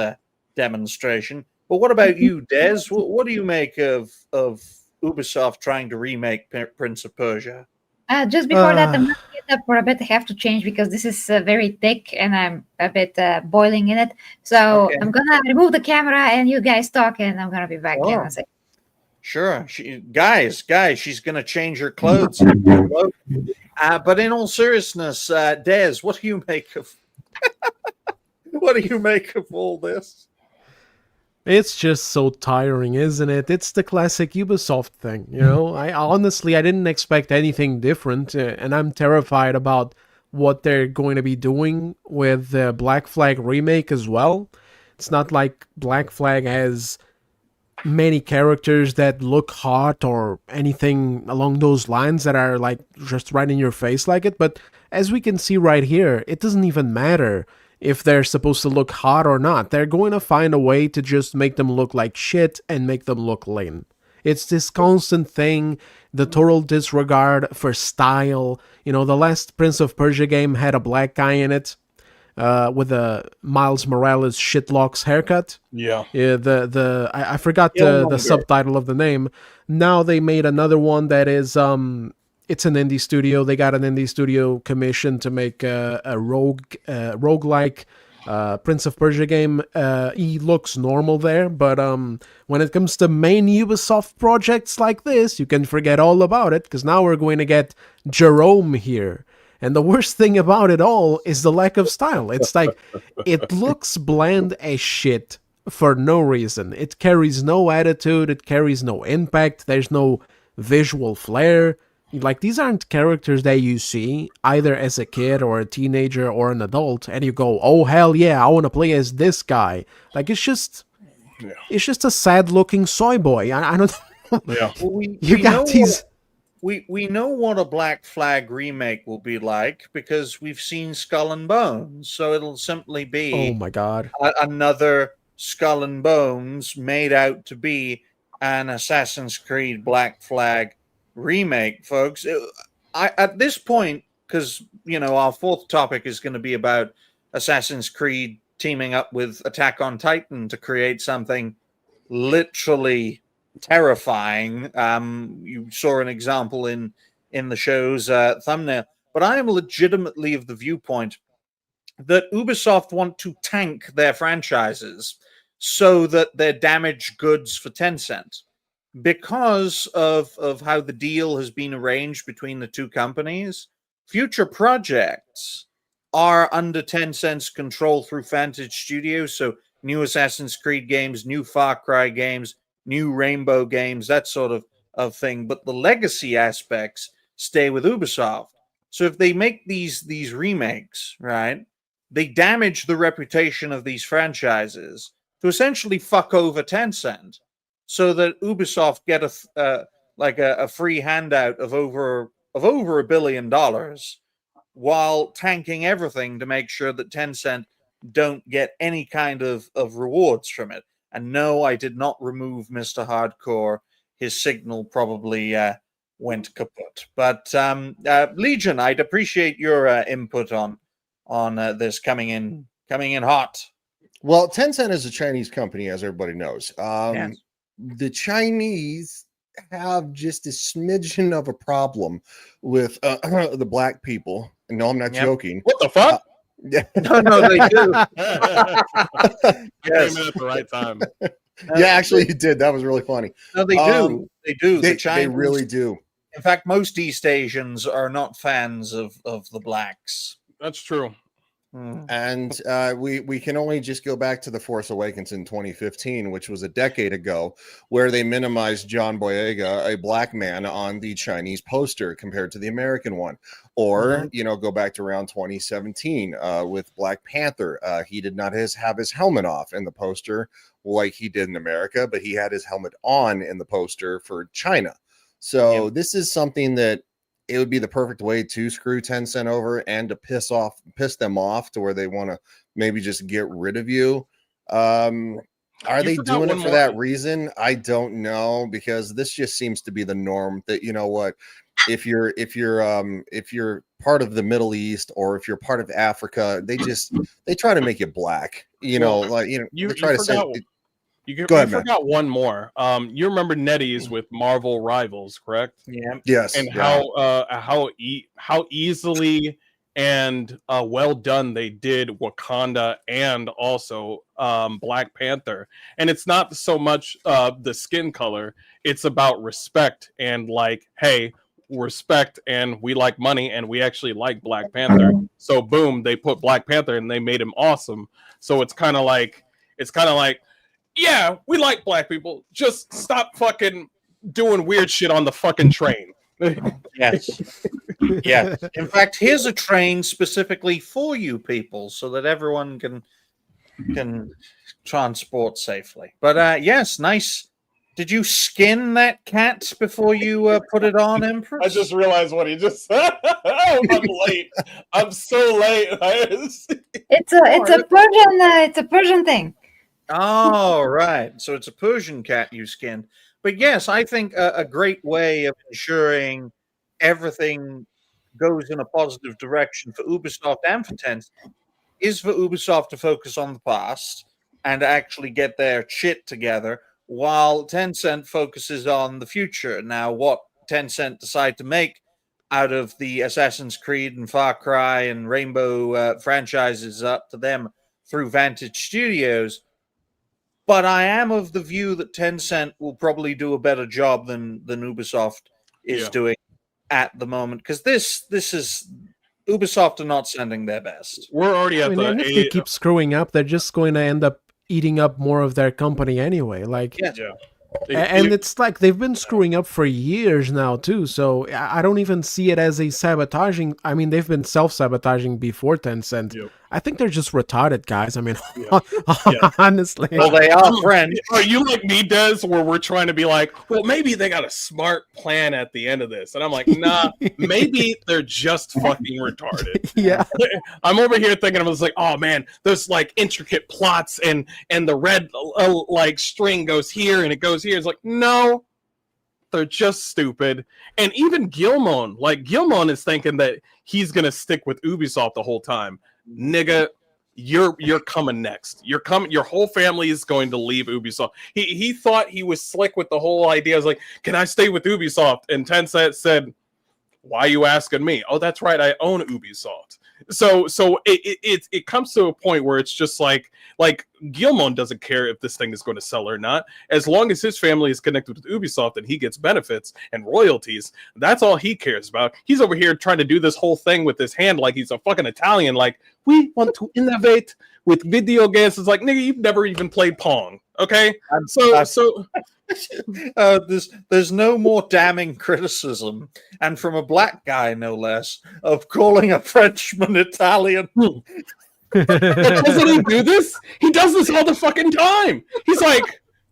demonstration. But what about you, Des? What do you make of Ubisoft trying to remake Prince of Persia? Just before that, I'm going to get up for a bit. I have to change because this is very thick and I'm a bit boiling in it. So I'm going to remove the camera and you guys talk, and I'm going to be back in a second. Sure. Guys, she's going to change her clothes. But in all seriousness, Des, what do you make of all this? It's just so tiring, isn't it? It's the classic Ubisoft thing, I didn't expect anything different, and I'm terrified about what they're going to be doing with the Black Flag remake as well. It's not like Black Flag has many characters that look hot or anything along those lines that are like just right in your face like it, but as we can see right here, it doesn't even matter if they're supposed to look hot or not. They're going to find a way to just make them look like shit and make them look lame. It's this constant thing, the total disregard for style. The last Prince of Persia game had a black guy in it with a Miles Morales shitlocks haircut. Yeah. I forgot the subtitle of the name. Now they made another one that is it's an indie studio. They got an indie studio commission to make a roguelike Prince of Persia game. He looks normal there, but when it comes to main Ubisoft projects like this, you can forget all about it, because now we're going to get Jerome here. And the worst thing about it all is the lack of style. It's like, it looks bland as shit for no reason. It carries no attitude. It carries no impact. There's no visual flair. Like, these aren't characters that you see either as a kid or a teenager or an adult, and you go, oh, hell yeah, I want to play as this guy. Like, it's just a sad-looking soy boy. I don't know. Yeah. Well, you got these... We know what a Black Flag remake will be like because we've seen Skull and Bones, so it'll simply be oh my god, another Skull and Bones made out to be an Assassin's Creed Black Flag remake, folks. At this point, because our fourth topic is going to be about Assassin's Creed teaming up with Attack on Titan to create something literally terrifying. You saw an example in the show's thumbnail, but I am legitimately of the viewpoint that Ubisoft want to tank their franchises so that they're damaged goods for Tencent because of how the deal has been arranged between the two companies. Future projects are under Tencent's control through Vantage Studios, so new Assassin's Creed games, new Far Cry games, new Rainbow games, that sort of thing. But the legacy aspects stay with Ubisoft. So if they make these remakes, right, they damage the reputation of these franchises to essentially fuck over Tencent, so that Ubisoft get a free handout of over $1 billion, while tanking everything to make sure that Tencent don't get any kind of rewards from it. And no, I did not remove Mr. Hardcore. His signal probably went kaput. But Legion, I'd appreciate your input on this coming in hot. Well, Tencent is a Chinese company, as everybody knows. Yes. The Chinese have just a smidgen of a problem with the black people. No, I'm not joking. What the fuck? No, they do. Yes. Came in at the right time. Yeah, actually, you did. That was really funny. No, they do. They do. They really do. In fact, most East Asians are not fans of the blacks. That's true. And we can only just go back to The Force Awakens in 2015, which was a decade ago, where they minimized John Boyega, a black man, on the Chinese poster compared to the American one. Or, go back to around 2017 with Black Panther. He did not have his helmet off in the poster like he did in America, but he had his helmet on in the poster for China. So this is something that it would be the perfect way to screw Tencent over and to piss them off to where they want to maybe just get rid of you. Are they doing it for that reason? I don't know, because this just seems to be the norm that, you know what, if you're part of the Middle East, or if you're part of Africa, they try to make you black, you try to say. You forgot one more. You remember NetEase with Marvel Rivals, correct? Yeah. Yes. And how easily and well done they did Wakanda and also Black Panther. And it's not so much the skin color; it's about respect and like, hey, respect, and we like money, and we actually like Black Panther. So boom, they put Black Panther and they made him awesome. So it's kind of like. Yeah, we like black people. Just stop fucking doing weird shit on the fucking train. Yes. Yes. In fact, here's a train specifically for you people so that everyone can transport safely. But yes, nice. Did you skin that cat before you put it on, Empress? I just realized what he just said. Oh, I'm late. I'm so late. It's a Persian thing. Oh, right. So it's a Persian cat you skinned. But yes, I think a great way of ensuring everything goes in a positive direction for Ubisoft and for Tencent is for Ubisoft to focus on the past and actually get their shit together, while Tencent focuses on the future. Now, what Tencent decide to make out of the Assassin's Creed and Far Cry and Rainbow franchises up to them through Vantage Studios. But I am of the view that Tencent will probably do a better job than Ubisoft is doing at the moment, because this is Ubisoft are not sending their best. We're already at and if they keep screwing up, they're just going to end up eating up more of their company anyway. And it's like they've been screwing up for years now too, so I don't even see it as a sabotaging. I mean, they've been self-sabotaging before Tencent. I think they're just retarded, guys. I mean, honestly. Well, they are French. Are you like me, Des, where we're trying to be like, well, maybe they got a smart plan at the end of this? And I'm like, nah, maybe they're just fucking retarded. Yeah. I'm over here thinking, I was like, oh man, there's like intricate plots and the red like string goes here and it goes here. It's like, no, they're just stupid. And even Gilmon is thinking that he's going to stick with Ubisoft the whole time. Nigga, you're coming next. You're coming. Your whole family is going to leave Ubisoft. He thought he was slick with the whole idea. I was like, can I stay with Ubisoft? And Tencent said, why are you asking me? Oh, that's right, I own Ubisoft. So it comes to a point where it's just like Guillemot doesn't care if this thing is going to sell or not, as long as his family is connected with Ubisoft and he gets benefits and royalties. That's all he cares about. He's over here trying to do this whole thing with his hand like he's a fucking Italian. Like, we want to innovate with video games. It's like, nigga, you've never even played Pong, okay? There's no more damning criticism, and from a black guy no less, of calling a Frenchman Italian. Doesn't he do this? He does this all the fucking time. He's like,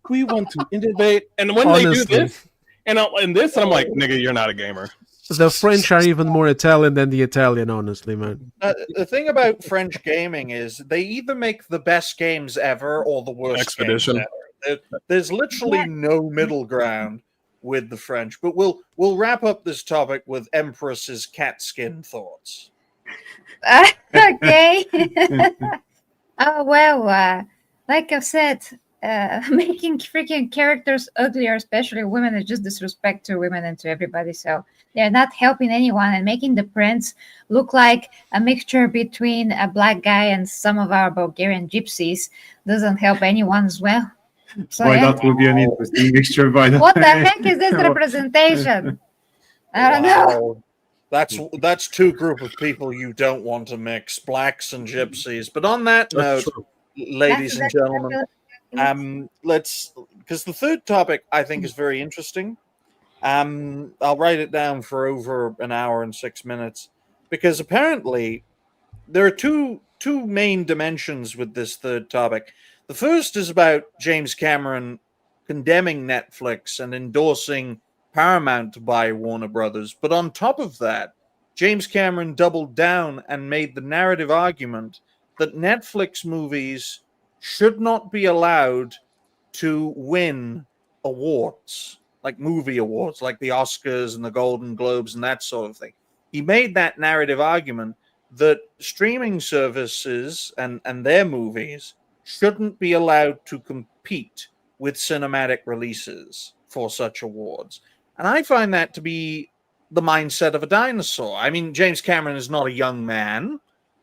we want to innovate, and when they do this and I'm like, nigga, you're not a gamer. The French are even more Italian than the Italian, honestly, man. The thing about French gaming is they either make the best games ever or the worst Expedition. games ever. There's literally no middle ground with the French. But we'll wrap up this topic with Empress's cat skin thoughts. Okay. Oh, well, like I've said, making freaking characters uglier, especially women, is just disrespect to women and to everybody. So they're not helping anyone, and making the prince look like a mixture between a black guy and some of our Bulgarian gypsies doesn't help anyone as well. So Boy, that would be an interesting mixture, by the way. what the heck is this representation? I don't know. That's two group of people you don't want to mix, blacks and gypsies. But on that note, ladies and gentlemen, let's, because the third topic I think is very interesting. I'll write it down for over an hour and 6 minutes, because apparently there are two main dimensions with this third topic. The first is about James Cameron condemning Netflix and endorsing Paramount to buy Warner Brothers. But on top of that, James Cameron doubled down and made the narrative argument that Netflix movies should not be allowed to win awards, like movie awards, like the Oscars and the Golden Globes and that sort of thing. He made that narrative argument that streaming services and their movies shouldn't be allowed to compete with cinematic releases for such awards. And I find that to be the mindset of a dinosaur. I mean, James Cameron is not a young man,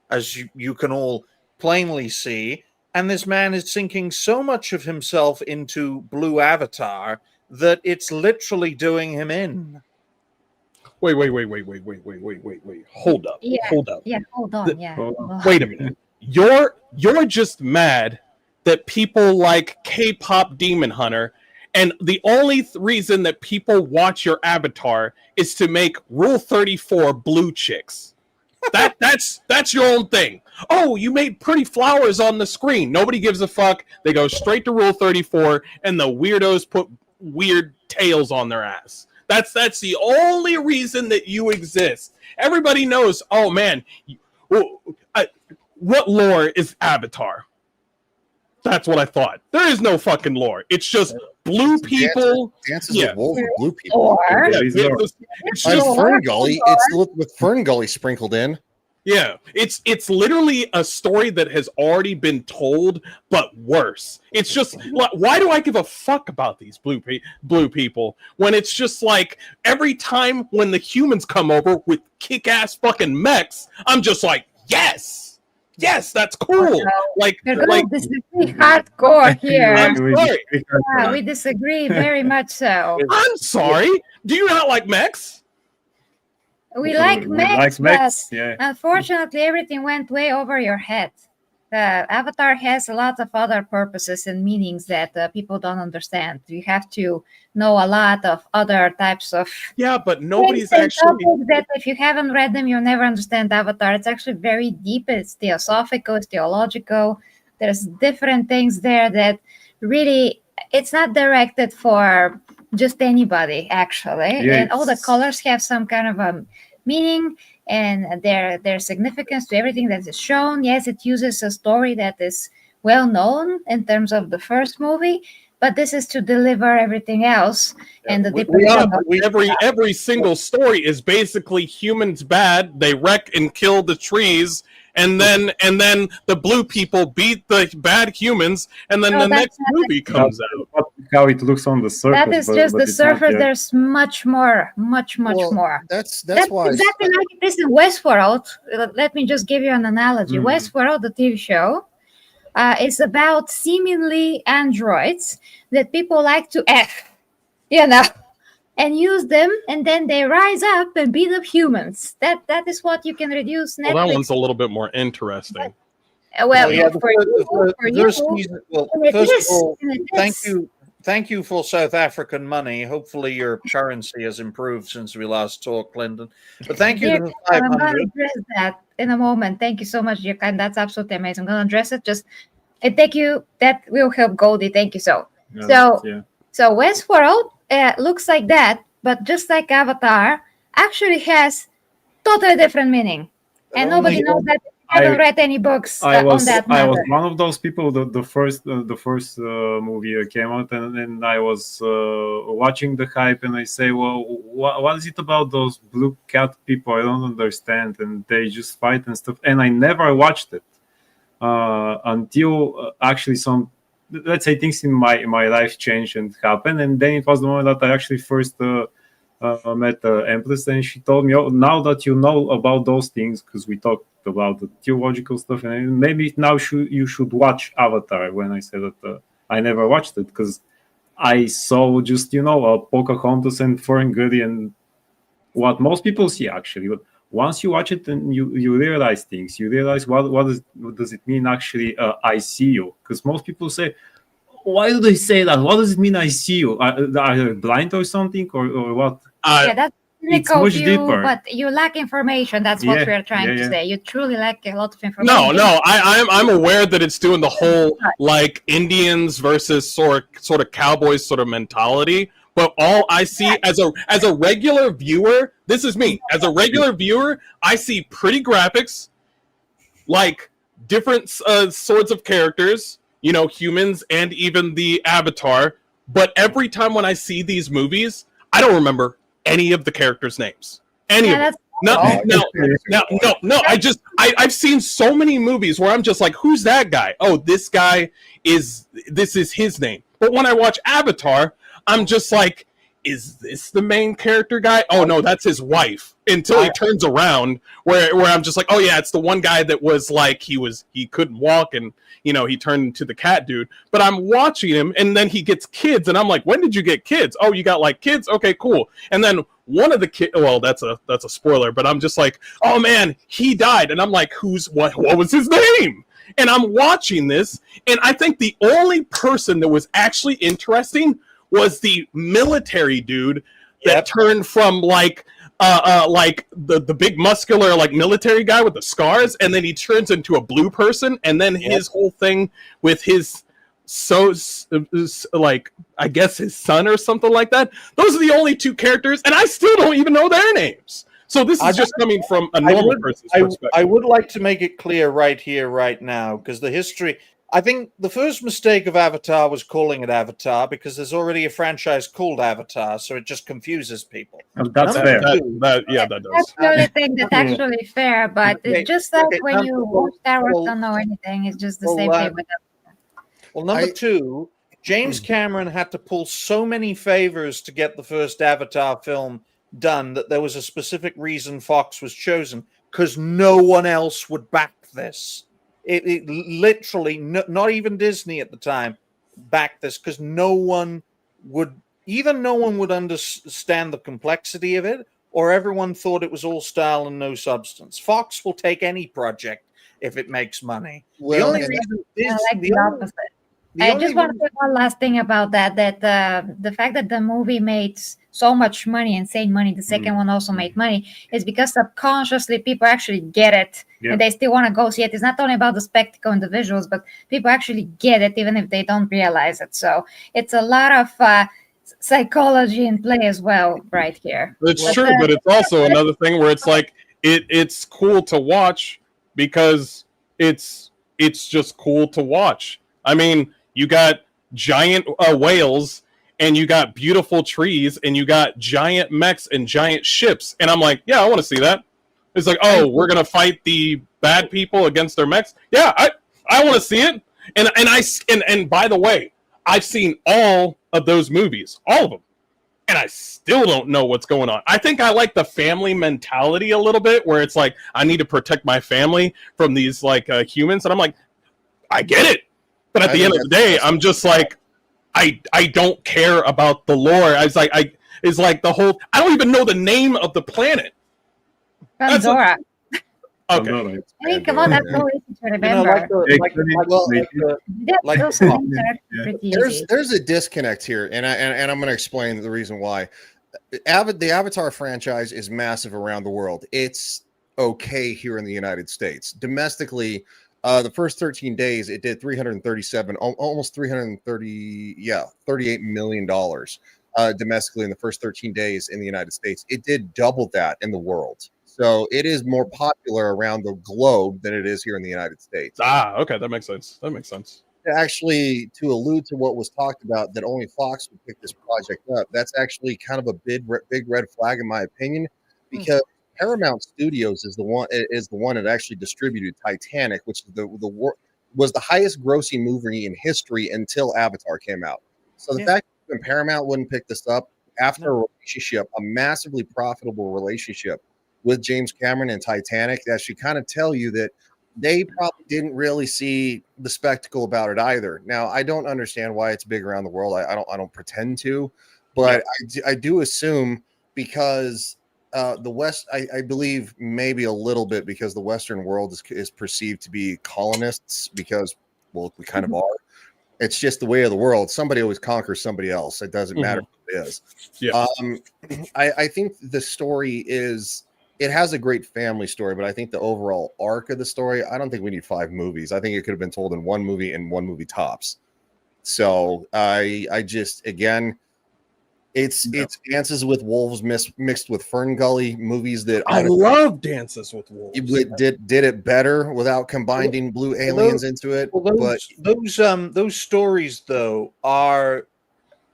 as you can all plainly see. And this man is sinking so much of himself into Blue Avatar that it's literally doing him in. Wait. Hold up. Yeah. Hold up. Yeah, hold on. Yeah. Wait a minute. You're just mad that people like K-pop Demon Hunter, and the only reason that people watch your avatar is to make Rule 34 blue chicks. That's your own thing. Oh, you made pretty flowers on the screen. Nobody gives a fuck. They go straight to Rule 34, and the weirdos put weird tails on their ass. That's the only reason that you exist. Everybody knows, oh man, what lore is Avatar? That's what I thought. There is no fucking lore. It's just blue people. Dances with wolves with blue people. It's just Ferngully. It's with Ferngully sprinkled in. Yeah, it's literally a story that has already been told, but worse. It's just, why do I give a fuck about these blue people when it's just like every time when the humans come over with kick-ass fucking mechs, I'm just like, yes, that's cool. Like disagree hardcore here. I'm sorry. Yeah, we disagree very much so. I'm sorry. Do you not like mechs? We like mechs, mechs, but yeah. unfortunately, everything went way over your head. Avatar has a lot of other purposes and meanings that people don't understand. You have to know a lot of other types of... Yeah, but nobody's topics actually... that if you haven't read them, you'll never understand Avatar. It's actually very deep. It's theosophical, it's theological. There's different things there that really... It's not directed for just anybody, actually. Yeah, and all the colors have some kind of a meaning and their significance to everything that is shown. Yes, it uses a story that is well known in terms of the first movie, but this is to deliver everything else. And the Every single story is basically humans bad. They wreck and kill the trees, and then the blue people beat the bad humans, and then the next movie comes out. How it looks on the surface. That is just the surface. There's much more. That's why exactly like it is in Westworld. Let me just give you an analogy. Westworld, the TV show, is about seemingly androids that people like to F, and use them, and then they rise up and beat up humans. That is what you can reduce Netflix. Well, that one's a little bit more interesting. First of all, thank you for South African money. Hopefully your currency has improved since we last talked, Clinton. But thank you to the 500. I'm going to address that in a moment. Thank you so much, Jirka. That's absolutely amazing. I'm going to address it. Thank you. That will help Goldie. Thank you so. So Westworld looks like that, but just like Avatar, actually has totally different meaning, and nobody knows that. I haven't read any books on that matter. I was one of those people. The first movie came out, and I was watching the hype, and I say, well, what is it about those blue cat people? I don't understand, and they just fight and stuff. And I never watched it until actually some, let's say, things in my life changed and happened, and then it was the moment that I actually first met Empress, and she told me, oh, now that you know about those things, because we talked about the theological stuff, and maybe now you should watch Avatar. When I said that I never watched it, because I saw just Pocahontas and Ferngully and what most people see actually. But once you watch it, and you realize things, you realize what does it mean actually. I see you, because most people say, why do they say that? What does it mean? I see you. Are they blind or something, or what? That's cynical view, but you lack information. That's what we're trying to say. You truly lack a lot of information. No, I'm aware that it's doing the whole like Indians versus sort of cowboys sort of mentality. But all I see as a regular viewer, this is me. As a regular viewer, I see pretty graphics, like different sorts of characters, humans and even the Avatar. But every time when I see these movies, I don't remember any of the characters' names. Any of them. No. I've seen so many movies where I'm just like, who's that guy? Oh, this is his name. But when I watch Avatar, I'm just like, is this the main character guy? Oh no, that's his wife. Until he turns around, where I'm just like, oh yeah, it's the one guy that was like he couldn't walk and he turned into the cat dude. But I'm watching him, and then he gets kids, and I'm like, when did you get kids? Oh, you got like kids? Okay, cool. And then one of the kids, well, that's a spoiler, but I'm just like, oh man, he died, and I'm like, what was his name? And I'm watching this, and I think the only person that was actually interesting was the military dude that turned from like the big muscular like military guy with the scars, and then he turns into a blue person, and then his whole thing with his like I guess his son or something like that. Those are the only two characters, and I still don't even know their names. So this is just coming from a normal person's perspective. I would like to make it clear right here, right now, because the history. I think the first mistake of Avatar was calling it Avatar, because there's already a franchise called Avatar, so it just confuses people. That's fair. That does. That's the only thing that's actually fair, but it's just like when you watch Star Wars, don't know anything. It's just the same thing with Avatar. Well, number two, James Cameron had to pull so many favors to get the first Avatar film done that there was a specific reason Fox was chosen, because no one else would back this. It literally, not even Disney at the time, backed this, because no one would understand the complexity of it, or everyone thought it was all style and no substance. Fox will take any project if it makes money. Well, I like the opposite. I just want to say one last thing about that the fact that the movie made so much money, insane money, the second one also made money, is because subconsciously people actually get it, and they still want to go see it. It's not only about the spectacle and the visuals, but people actually get it even if they don't realize it. So it's a lot of psychology in play as well right here. It's true, but it's also another thing where it's like it's cool to watch because it's just cool to watch. I mean, you got giant whales, and you got beautiful trees, and you got giant mechs and giant ships. And I'm like, yeah, I want to see that. It's like, oh, we're gonna fight the bad people against their mechs. Yeah, I want to see it. And by the way, I've seen all of those movies, all of them, and I still don't know what's going on. I think I like the family mentality a little bit, where it's like I need to protect my family from these like humans, and I'm like, I get it, but at the end of the day, I'm just like, I don't care about the lore. It's like the whole. I don't even know the name of the planet. Pandora. Okay. Think about that so easy to remember. There's a disconnect here, and I'm going to explain the reason why. The Avatar franchise is massive around the world. It's okay here in the United States. Domestically, the first 13 days, it did 337, almost 330, $38 million domestically in the first 13 days in the United States. It did double that in the world. So it is more popular around the globe than it is here in the United States. Okay, that makes sense. Actually, to allude to what was talked about, that only Fox would pick this project up, that's actually kind of a big red flag in my opinion, because Paramount Studios is the one that actually distributed Titanic, which is was the highest grossing movie in history until Avatar came out. So the fact that Paramount wouldn't pick this up after a relationship, a massively profitable relationship with James Cameron and Titanic, that should kind of tell you that they probably didn't really see the spectacle about it either. Now, I don't understand why it's big around the world. I don't pretend to, but I do assume because the West, I believe maybe a little bit because the Western world is perceived to be colonists because, well, we kind of are. It's just the way of the world. Somebody always conquers somebody else. It doesn't matter who it is. Yeah. I think the story it has a great family story, but I think the overall arc of the story, I don't think we need 5 movies. I think it could have been told in one movie and one movie tops. So I just, again, it's Dances with Wolves mixed with Fern Gully movies that I love Dances with Wolves. Did it better without combining blue aliens into it. Well, those stories though are,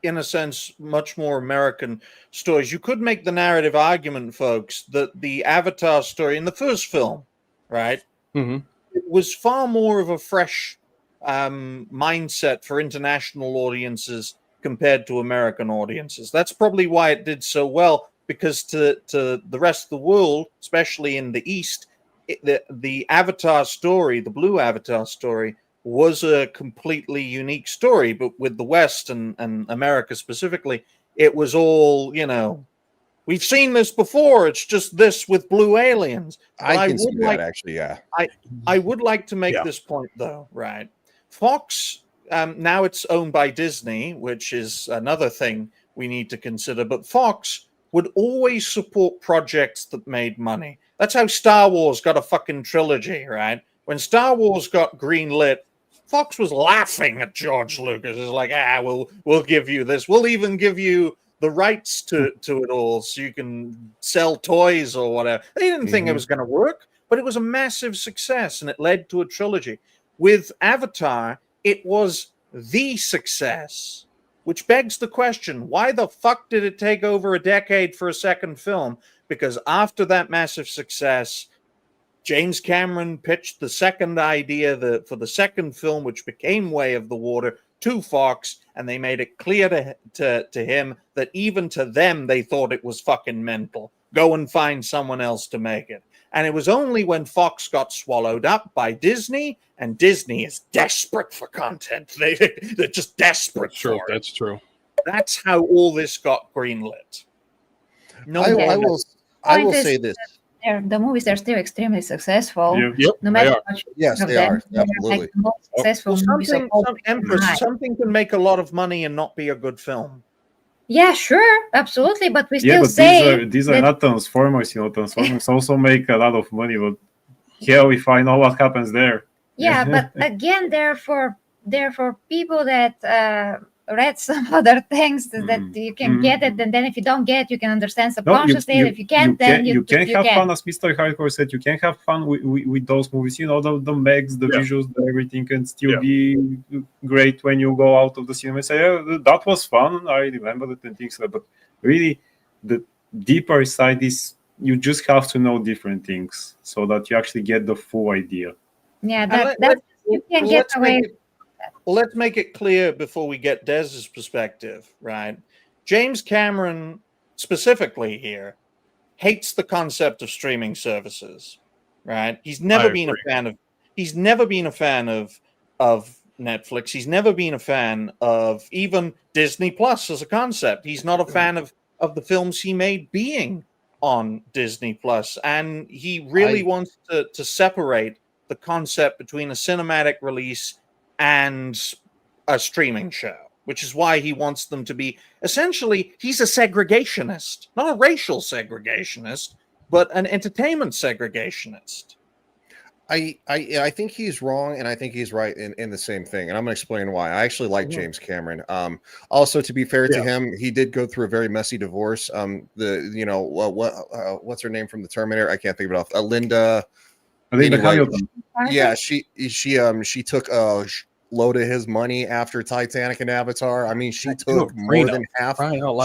in a sense, much more American stories. You could make the narrative argument, folks, that the Avatar story in the first film, right, it was far more of a fresh mindset for international audiences compared to American audiences. That's probably why it did so well, because to the rest of the world, especially in the East, the Avatar story, the Blue Avatar story, was a completely unique story. But with the West and America specifically, it was all, we've seen this before. It's just this with blue aliens. I can see that, actually, yeah. I would like to make this point, though, right? Fox, now it's owned by Disney, which is another thing we need to consider. But Fox would always support projects that made money. That's how Star Wars got a fucking trilogy, right? When Star Wars got greenlit, Fox was laughing at George Lucas. It's like, we'll give you this. We'll even give you the rights to it all so you can sell toys or whatever. They didn't think it was going to work, but it was a massive success, and it led to a trilogy. With Avatar, it was the success, which begs the question, why the fuck did it take over a decade for a second film? Because after that massive success, James Cameron pitched the second idea for the second film, which became Way of the Water, to Fox, and they made it clear to him that even to them, they thought it was fucking mental. Go and find someone else to make it. And it was only when Fox got swallowed up by Disney, and Disney is desperate for content. They're just desperate for it. That's true. That's how all this got greenlit. I will say this. The movies are still extremely successful. Yep, no matter what. Yes, they are. Absolutely. Like the most successful movies of all time. Something can make a lot of money and not be a good film. Yeah, sure, absolutely, but we still say these are not Transformers. Transformers also make a lot of money, but here we find out what happens there. Yeah, but again, they're for people that read some other things that you can get it, and then if you don't get, you can understand subconsciously. If you can't, then you can have can. fun, as Mr. Hardcore said. You can have fun with those movies. You know, the megs, the visuals, everything can still be great when you go out of the cinema and say, that was fun. I remember it and things like that. But really, the deeper side is you just have to know different things so that you actually get the full idea. Yeah, that you can get away. Well, let's make it clear before we get Dez's perspective, right? James Cameron, specifically here, hates the concept of streaming services, right? He's never been a fan of. He's never been a fan of Netflix. He's never been a fan of even Disney Plus as a concept. He's not a fan of the films he made being on Disney Plus, and he really wants to separate the concept between a cinematic release and a streaming show, which is why he wants them to be essentially, he's a segregationist, not a racial segregationist, but an entertainment segregationist. I think he's wrong, and I think he's right in the same thing, and I'm going to explain why. I actually like James Cameron. Also, to be fair to him, he did go through a very messy divorce. What's her name from the Terminator? I can't think of it off. Linda. Anyway, yeah, she took a load of his money after Titanic and Avatar. I mean, she took more than half.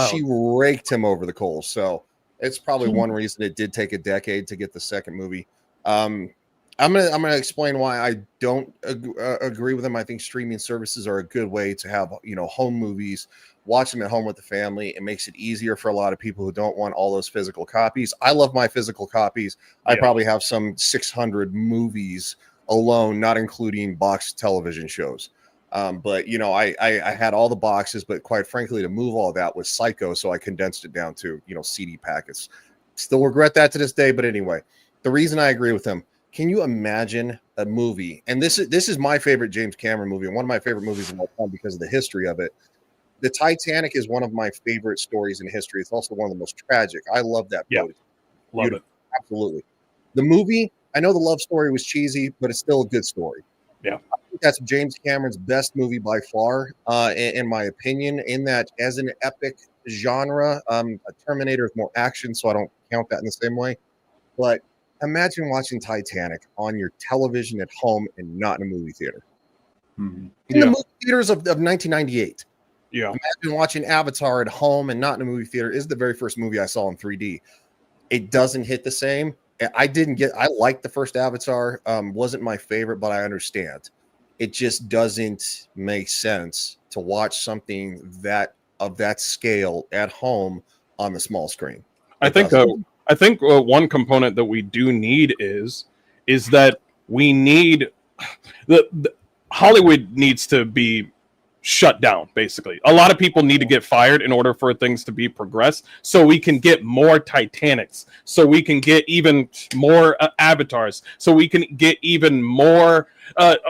She raked him over the coals. So it's probably one reason it did take a decade to get the second movie. I'm gonna explain why I don't agree with him. I think streaming services are a good way to have home movies, watch them at home with the family. It makes it easier for a lot of people who don't want all those physical copies. I love my physical copies. I probably have some 600 movies alone, not including box television shows. But I had all the boxes, but quite frankly, to move all that was psycho, so I condensed it down to CD packets. Still regret that to this day, but anyway, the reason I agree with him. Can you imagine a movie? And this is my favorite James Cameron movie, and one of my favorite movies of all time because of the history of it. The Titanic is one of my favorite stories in history. It's also one of the most tragic. I love that boat. Love it. Absolutely. The movie, I know the love story was cheesy, but it's still a good story. Yeah. I think that's James Cameron's best movie by far, in my opinion, in that as an epic genre, Terminator is more action, so I don't count that in the same way. But imagine watching Titanic on your television at home and not in a movie theater. In the movie theaters of 1998. Yeah. Imagine watching Avatar at home and not in a movie theater. This is the very first movie I saw in 3D. It doesn't hit the same. I liked the first Avatar. Wasn't my favorite, but I understand. It just doesn't make sense to watch something of that scale at home on the small screen. I think one component that we do need is that we need the Hollywood needs to be shut down. Basically, a lot of people need to get fired in order for things to be progressed, so we can get more Titanics, so we can get even more avatars, so we can get even more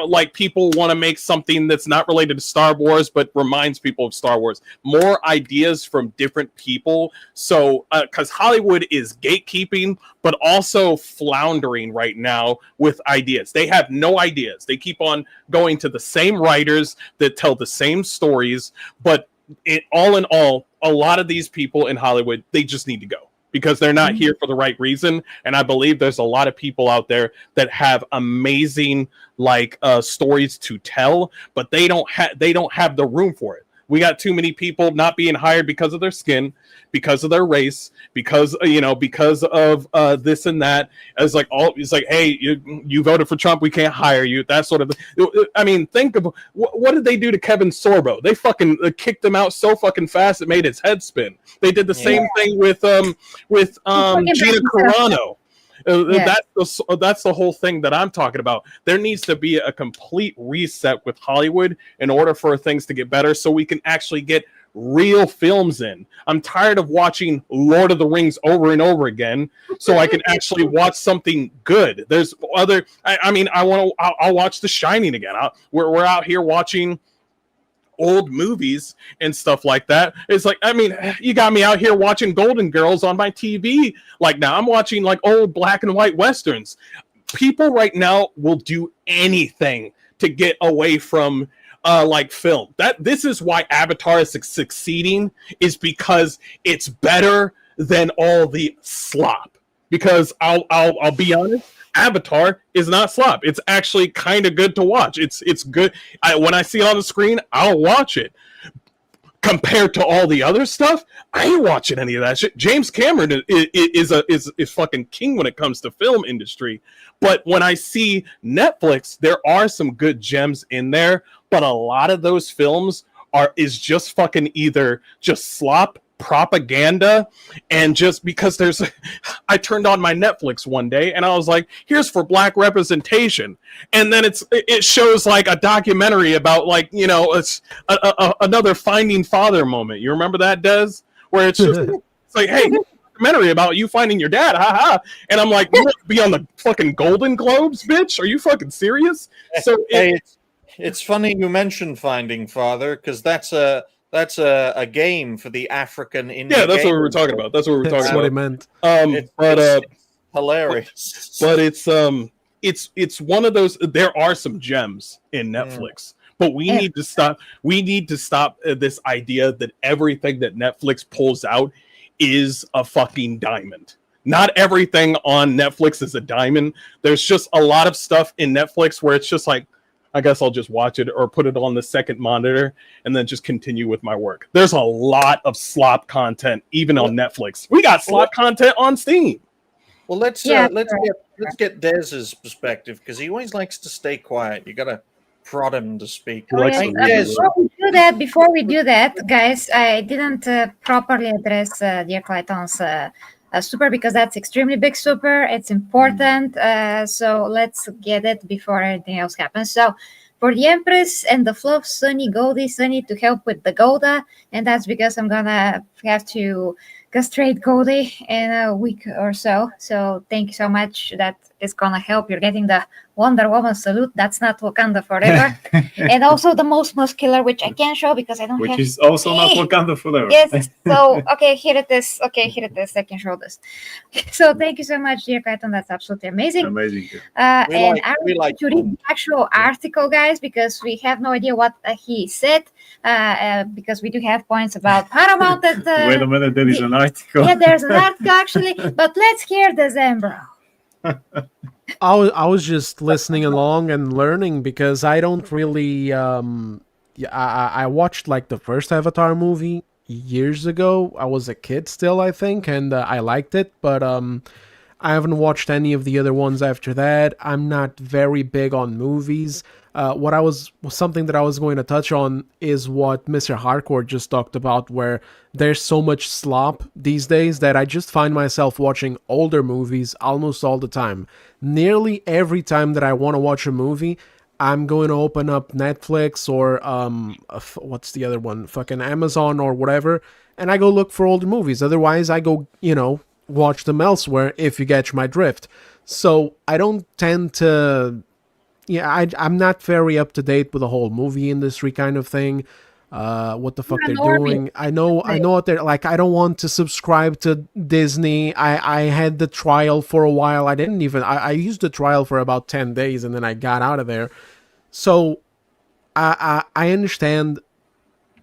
like people want to make something that's not related to Star Wars but reminds people of Star Wars. More ideas from different people, so because Hollywood is gatekeeping but also floundering right now with ideas. They have no ideas. They keep on going to the same writers that tell the same stories, but all in all, a lot of these people in Hollywood, they just need to go because they're not here for the right reason. And I believe there's a lot of people out there that have amazing stories to tell, but they don't have the room for it. We got too many people not being hired because of their skin, because of their race, because of this and that. It's like, hey, you voted for Trump, we can't hire you. That sort of. I mean, think of what did they do to Kevin Sorbo? They fucking kicked him out so fucking fast it made his head spin. They did the same thing with Gina Carano. That's the whole thing that I'm talking about. There needs to be a complete reset with Hollywood in order for things to get better, so we can actually get real films in. I'm tired of watching Lord of the Rings over and over again, so I can actually watch something good. There's other. I'll watch The Shining again. We're out here watching old movies and stuff like that. It's like, I mean, you got me out here watching Golden Girls on my TV. Like now I'm watching like old black and white Westerns. People right now will do anything to get away from like film. This is why Avatar is succeeding, is because it's better than all the slop. Because I'll be honest, Avatar is not slop. It's actually kind of good to watch. It's good. When I see it on the screen, I'll watch it. Compared to all the other stuff, I ain't watching any of that shit. James Cameron is fucking king when it comes to film industry. But when I see Netflix, there are some good gems in there, but a lot of those films is just fucking either just slop, propaganda, and just because I turned on my Netflix one day and I was like, here's for black representation, and then it shows like a documentary about, like, you know, it's another Finding Father moment. You remember that, Des? Where it's just it's like, hey, documentary about you finding your dad, haha. And I'm like, you want to be on the fucking Golden Globes, bitch? Are you fucking serious? So it's funny you mentioned Finding Father, because that's a game for the African indie. Yeah, that's game. what we were talking about. That's what we were talking That's about. what it meant. It's hilarious. But it's one of those. There are some gems in Netflix, but we need to stop. We need to stop this idea that everything that Netflix pulls out is a fucking diamond. Not everything on Netflix is a diamond. There's just a lot of stuff in Netflix where it's just like, I guess I'll just watch it or put it on the second monitor and then just continue with my work. There's a lot of slop content even on Netflix. We got slop content on Steam. Well, let's get Dez's perspective, because he always likes to stay quiet. You gotta prod him to speak. Before we do that, guys, I didn't properly address dear Clayton's super, because that's extremely big super. It's important. So let's get it before anything else happens. So for the Empress and the Fluff, Sunny, Goldie, Sunny to help with the Golda, and that's because I'm gonna have to castrate Goldie in a week or so. So thank you so much. That is gonna help. You're getting the Wonder Woman salute. That's not Wakanda forever. And also the most muscular, which I can't show because I don't have. Which is also not Wakanda forever. Yes. So okay, here it is. I can show this. So thank you so much, dear Clayton. That's absolutely amazing. Amazing. And I would like to read the actual article, guys, because we have no idea what he said. Because we do have points about Paramount. That Wait a minute, there is an article. Yeah, there's an article actually. But let's hear the Zembro. I was just listening along and learning, because I don't really I watched like the first Avatar movie years ago. I was a kid still, I think, and I liked it, but I haven't watched any of the other ones after that. I'm not very big on movies. Something that I was going to touch on is what Mr. Hardcore just talked about, where there's so much slop these days that I just find myself watching older movies almost all the time. Nearly every time that I want to watch a movie, I'm going to open up Netflix or what's the other one? Fucking Amazon or whatever, and I go look for older movies. Otherwise, I go, watch them elsewhere, if you catch my drift. So I don't tend to... Yeah, I'm not very up to date with the whole movie industry kind of thing. What the fuck they're doing. I know what they're like. I don't want to subscribe to Disney. I had the trial for a while. I used the trial for about 10 days and then I got out of there. So I understand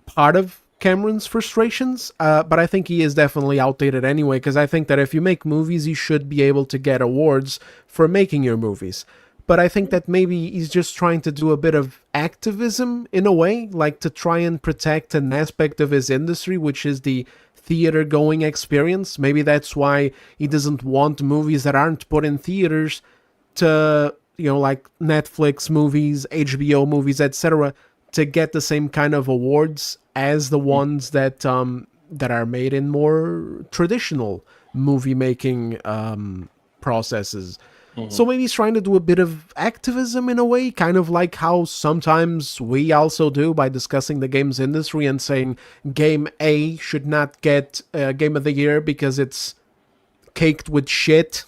part of Cameron's frustrations, but I think he is definitely outdated anyway, because I think that if you make movies, you should be able to get awards for making your movies. But I think that maybe he's just trying to do a bit of activism in a way, like to try and protect an aspect of his industry, which is the theater-going experience. Maybe that's why he doesn't want movies that aren't put in theaters to, like Netflix movies, HBO movies, etc., to get the same kind of awards as the ones that are made in more traditional movie-making processes. So maybe he's trying to do a bit of activism in a way, kind of like how sometimes we also do by discussing the games industry and saying game A should not get Game of the Year because it's caked with shit.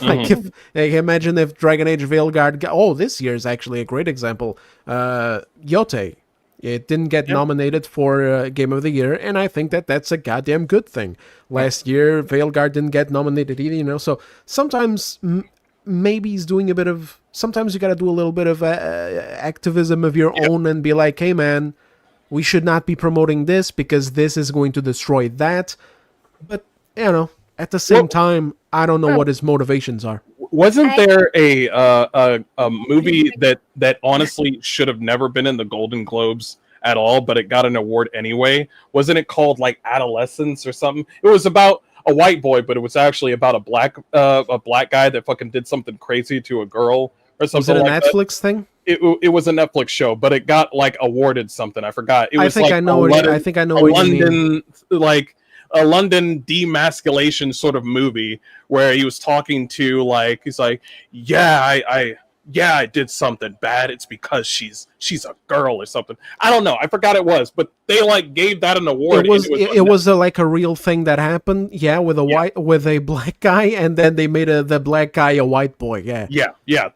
Imagine if Dragon Age Veilguard... this year is actually a great example. Yote. It didn't get nominated for Game of the Year, and I think that that's a goddamn good thing. Last year, Veilguard didn't get nominated either, So sometimes... maybe he's doing a bit of. Sometimes you got to do a little bit of activism of your own and be like, hey man, we should not be promoting this because this is going to destroy that. But at the same time, I don't know what his motivations are. Wasn't there a movie that honestly should have never been in the Golden Globes at all, but it got an award anyway? Wasn't it called like Adolescence or something? It was about a white boy, but it was actually about a black guy that fucking did something crazy to a girl or something. Was it a like Netflix thing? It was a Netflix show, but it got like awarded something. I forgot. It was I know what you mean. Like a London demasculation sort of movie where he was talking to he's like, I did something bad. It's because she's a girl or something. I don't know. I forgot it was, but they gave that an award. It was like a real thing that happened. Yeah, with a black guy, and then they made the black guy a white boy. Yeah.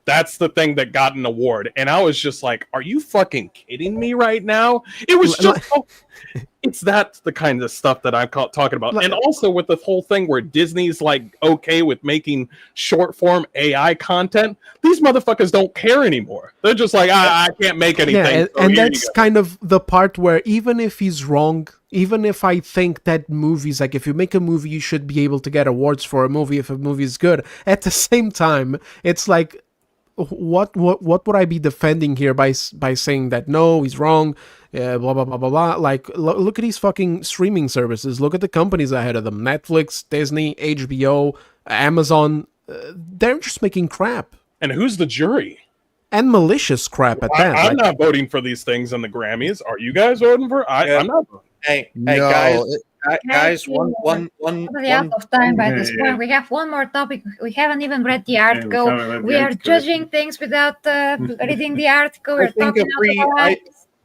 That's the thing that got an award, and I was just like, "Are you fucking kidding me right now?" It was just. It's the kind of stuff that I'm talking about. And also with the whole thing where Disney's okay with making short form AI content, these motherfuckers don't care anymore. They're just like, I can't make anything. Yeah, and that's kind of the part where even if he's wrong, even if I think that movies, if you make a movie, you should be able to get awards for a movie if a movie is good. At the same time, it's like, what would I be defending here by saying that no, he's wrong, blah blah blah blah blah? Look at these fucking streaming services. Look at the companies ahead of them: Netflix, Disney, HBO, Amazon. They're just making crap. And who's the jury? And malicious crap at that. I'm not voting for these things in the Grammys. Are you guys voting for? I'm not. Hey, guys, one out of time by this point. We have one more topic. We haven't even read the article. We are judging things without reading the article. We're talking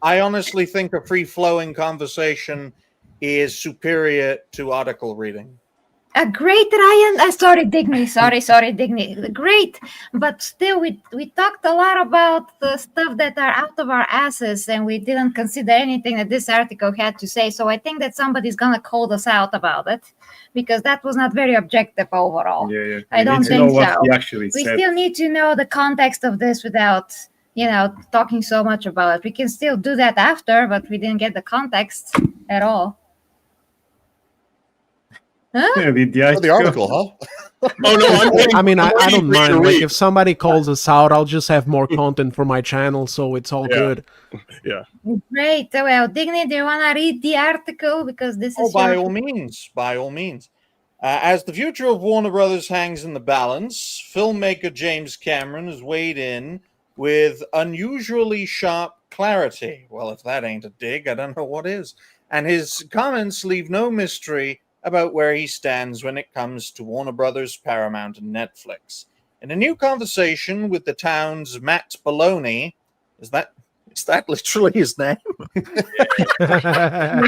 I honestly think a free-flowing conversation is superior to article reading. Great, Ryan. Sorry, Digny. Great, but still, we talked a lot about the stuff that are out of our asses, and we didn't consider anything that this article had to say. So I think that somebody's gonna call us out about it, because that was not very objective overall. Yeah. I don't think so. We still need to know the context of this without talking so much about it. We can still do that after, but we didn't get the context at all. Huh? Yeah, the article, huh? Oh no! I mean, I don't mind. If somebody calls us out, I'll just have more content for my channel, so it's all good. Yeah. Great. Well, Digny, do you want to read the article, because this is? By all means. As the future of Warner Brothers hangs in the balance, filmmaker James Cameron has weighed in with unusually sharp clarity. Well, if that ain't a dig, I don't know what is. And his comments leave no mystery about where he stands when it comes to Warner Brothers, Paramount, and Netflix. In a new conversation with the town's Matt Baloney, is that literally his name? I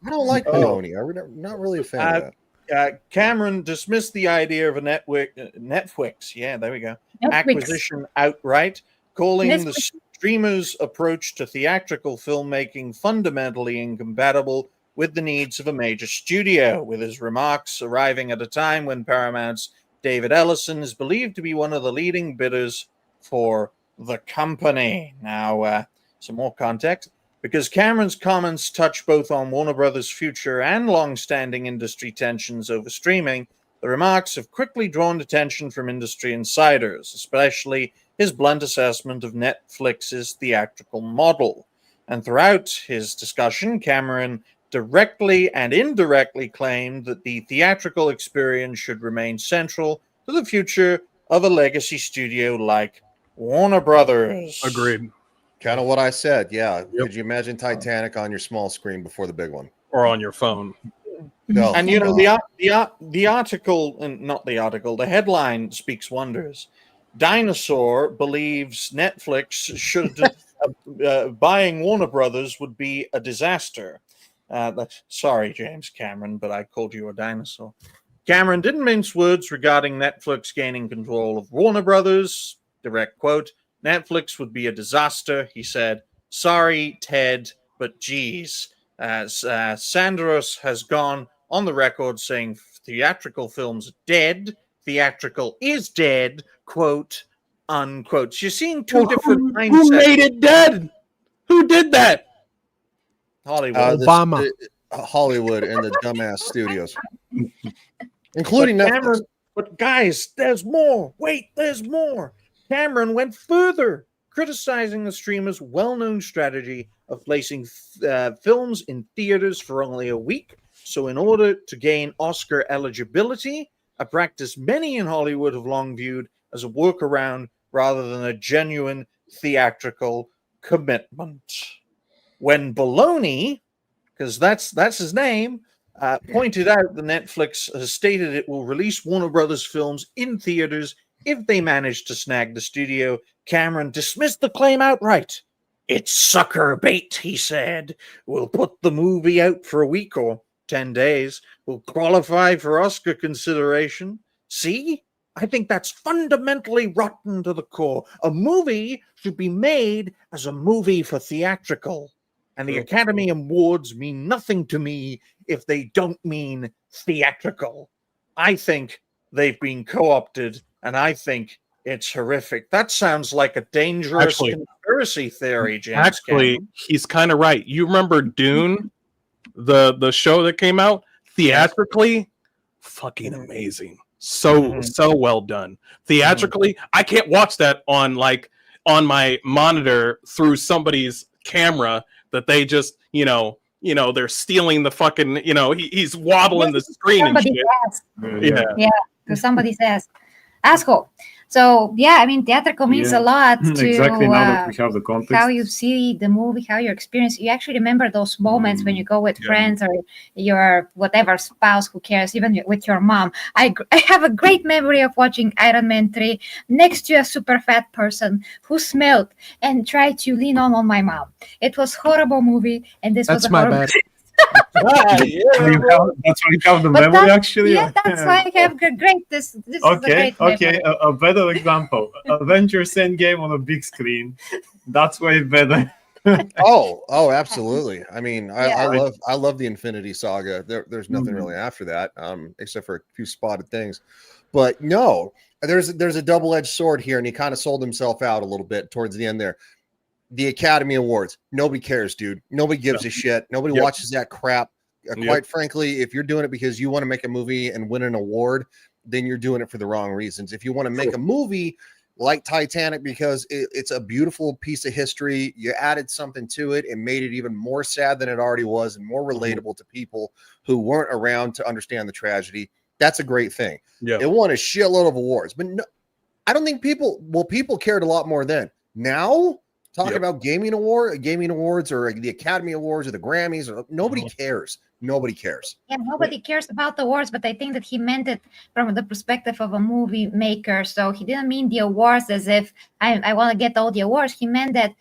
don't like Baloney. I'm not really a fan of that. Cameron dismissed the idea of a Netflix. Yeah, there we go. Acquisition outright, calling the streamer's approach to theatrical filmmaking fundamentally incompatible with the needs of a major studio, with his remarks arriving at a time when Paramount's David Ellison is believed to be one of the leading bidders for the company. Now, some more context. Because Cameron's comments touch both on Warner Brothers' future and long-standing industry tensions over streaming, the remarks have quickly drawn attention from industry insiders, especially his blunt assessment of Netflix's theatrical model. And throughout his discussion, Cameron directly and indirectly claimed that the theatrical experience should remain central to the future of a legacy studio like Warner Brothers. Agreed. Kind of what I said. Yeah. Yep. Could you imagine Titanic on your small screen before the big one, or on your phone? No. And the article, and not the article, the headline speaks wonders. Dinosaur believes Netflix should buying Warner Brothers would be a disaster. Sorry, James Cameron, but I called you a dinosaur. Cameron didn't mince words regarding Netflix gaining control of Warner Brothers. Direct quote, Netflix would be a disaster, he said. Sorry, Ted, but geez. Sandros has gone on the record saying theatrical films are dead. theatrical is dead, quote unquote. So you're seeing two different Who mindsets. made it dead? Who did that? Hollywood. Obama. Hollywood and the dumbass studios, including Netflix. But guys, there's more. Wait, there's more. Cameron went further, criticizing the streamer's well-known strategy of placing films in theaters for only a week. So in order to gain Oscar eligibility, a practice many in Hollywood have long viewed as a workaround rather than a genuine theatrical commitment. When Baloney, because that's his name, pointed out that Netflix has stated it will release Warner Brothers films in theaters if they manage to snag the studio, Cameron dismissed the claim outright. It's sucker bait, he said. We'll put the movie out for a week or 10 days. We'll qualify for Oscar consideration. See? I think that's fundamentally rotten to the core. A movie should be made as a movie for theatrical. And the Academy Awards mean nothing to me if they don't mean theatrical. I think they've been co-opted, and I think it's horrific. That sounds like a dangerous conspiracy theory, James. Actually, Cameron. he's kind of right. You remember Dune, the show that came out theatrically? Fucking amazing. So well done. Theatrically, I can't watch that on my monitor through somebody's camera that they just, they're stealing the fucking, he's wobbling the screen and shit. To somebody's ass. Asshole. So yeah, I mean, theatrical means a lot to exactly now that we have the context. how you see the movie, how you experience. You actually remember those moments when you go with friends or your whatever spouse, who cares, even with your mom. I have a great memory of watching Iron Man 3 next to a super fat person who smelled and tried to lean on my mom. It was horrible movie, and this was a my horrible bad. That's why you have the memory, actually. Yeah, that's why I have great. This is a great memory. A better example: Avengers Endgame on a big screen. That's way better. Oh, absolutely. I mean, I love the Infinity Saga. There's nothing really after that, except for a few spotted things. But no, there's a double-edged sword here, and he kind of sold himself out a little bit towards the end there. The Academy Awards. Nobody cares, dude. Nobody gives a shit. Nobody watches that crap. Quite frankly, if you're doing it because you want to make a movie and win an award, then you're doing it for the wrong reasons. If you want to make a movie like Titanic because it's a beautiful piece of history, you added something to it and made it even more sad than it already was and more relatable to people who weren't around to understand the tragedy, that's a great thing. Yeah. It won a shitload of awards. But no, I don't think people cared a lot more then. Now, talking about gaming awards or the Academy Awards or the Grammys, or nobody cares. Nobody cares. Yeah, nobody cares about the awards, but I think that he meant it from the perspective of a movie maker. So he didn't mean the awards as if I want to get all the awards. He meant that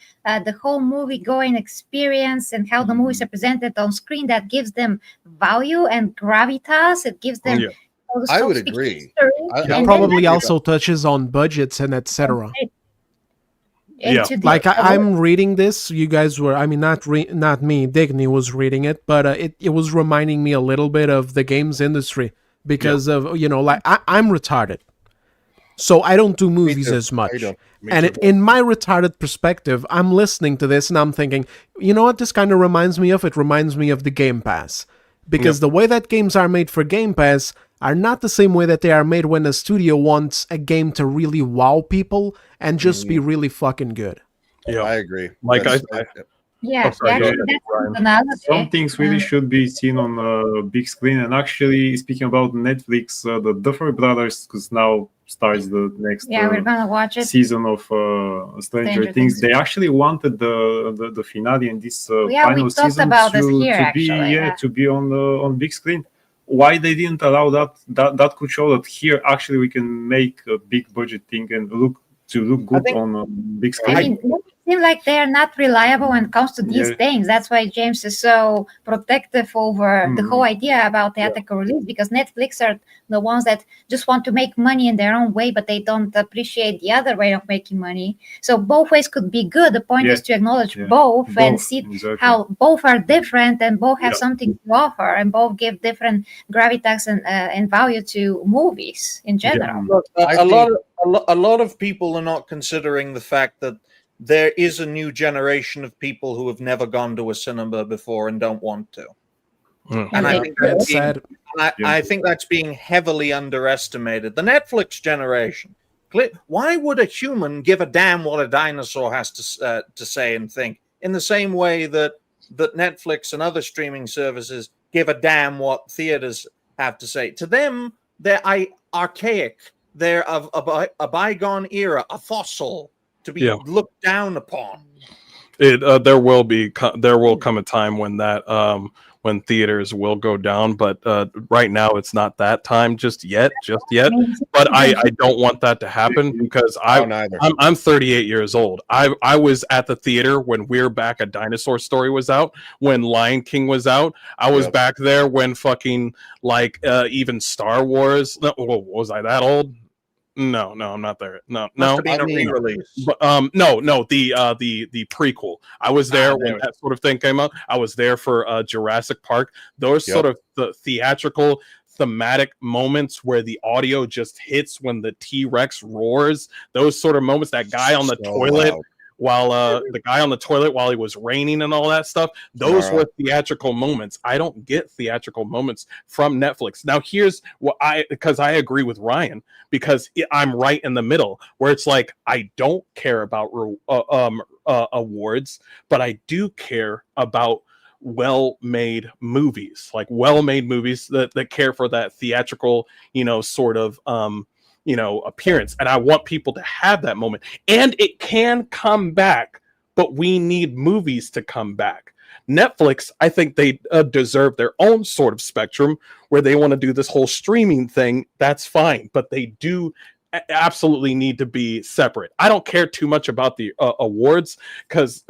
the whole movie going experience and how the movies are presented on screen, that gives them value and gravitas. It gives them. I would agree. It probably also touches on budgets and etc. Like I'm reading this. You guys were, I mean, not me, Digny was reading it, but it was reminding me a little bit of the games industry because of, like I'm retarded. So I don't do movies as much. And in my retarded perspective, I'm listening to this and I'm thinking, you know what this kind of reminds me of? It reminds me of the Game Pass. Because the way that games are made for Game Pass are not the same way that they are made when a studio wants a game to really wow people and just be really fucking good. Yeah, I agree. Like that's some things really should be seen on a big screen. And actually, speaking about Netflix, the Duffer Brothers, because now starts the next we're gonna watch it. Season of Stranger Things. They actually wanted the finale in this final season to be on big screen. Why they didn't allow that could show that here actually we can make a big budget thing and look good on a big screen. I mean, seem like they're not reliable when it comes to these Yeah. things. That's why James is so protective over the whole idea about theatrical release, because Netflix are the ones that just want to make money in their own way, but they don't appreciate the other way of making money. So both ways could be good. The point is to acknowledge both and see how both are different and both have something to offer, and both give different gravitas and value to movies in general. Look, a lot of people are not considering the fact that there is a new generation of people who have never gone to a cinema before and don't want to. And I think that's sad. I think that's being heavily underestimated. The Netflix generation. Why would a human give a damn what a dinosaur has to say and think? In the same way that Netflix and other streaming services give a damn what theaters have to say. To them, they're archaic. They're of a bygone era, a fossil to be looked down upon. There will come a time when that when theaters will go down, but right now it's not that time just yet. But I don't want that to happen because I'm 38 years old. I was at the theater when We're Back, A Dinosaur Story was out, when Lion King was out. I was back there when fucking even Star Wars. Was I that old? No, I'm not there. No. Must have been a re-release. But the prequel. I was there when that sort of thing came out. I was there for Jurassic Park. Those sort of the theatrical thematic moments where the audio just hits when the T-Rex roars. Those sort of moments. That guy on the toilet. Loud. While the guy on the toilet while he was raining and all that stuff, those were theatrical moments. I don't get theatrical moments from Netflix. Now, here's what because I agree with Ryan, because I'm right in the middle where it's like I don't care about awards, but I do care about well-made movies, that care for that theatrical, sort of appearance. And I want people to have that moment. And it can come back, but we need movies to come back. Netflix, I think they deserve their own sort of spectrum where they want to do this whole streaming thing. That's fine, but they do absolutely need to be separate. I don't care too much about the awards because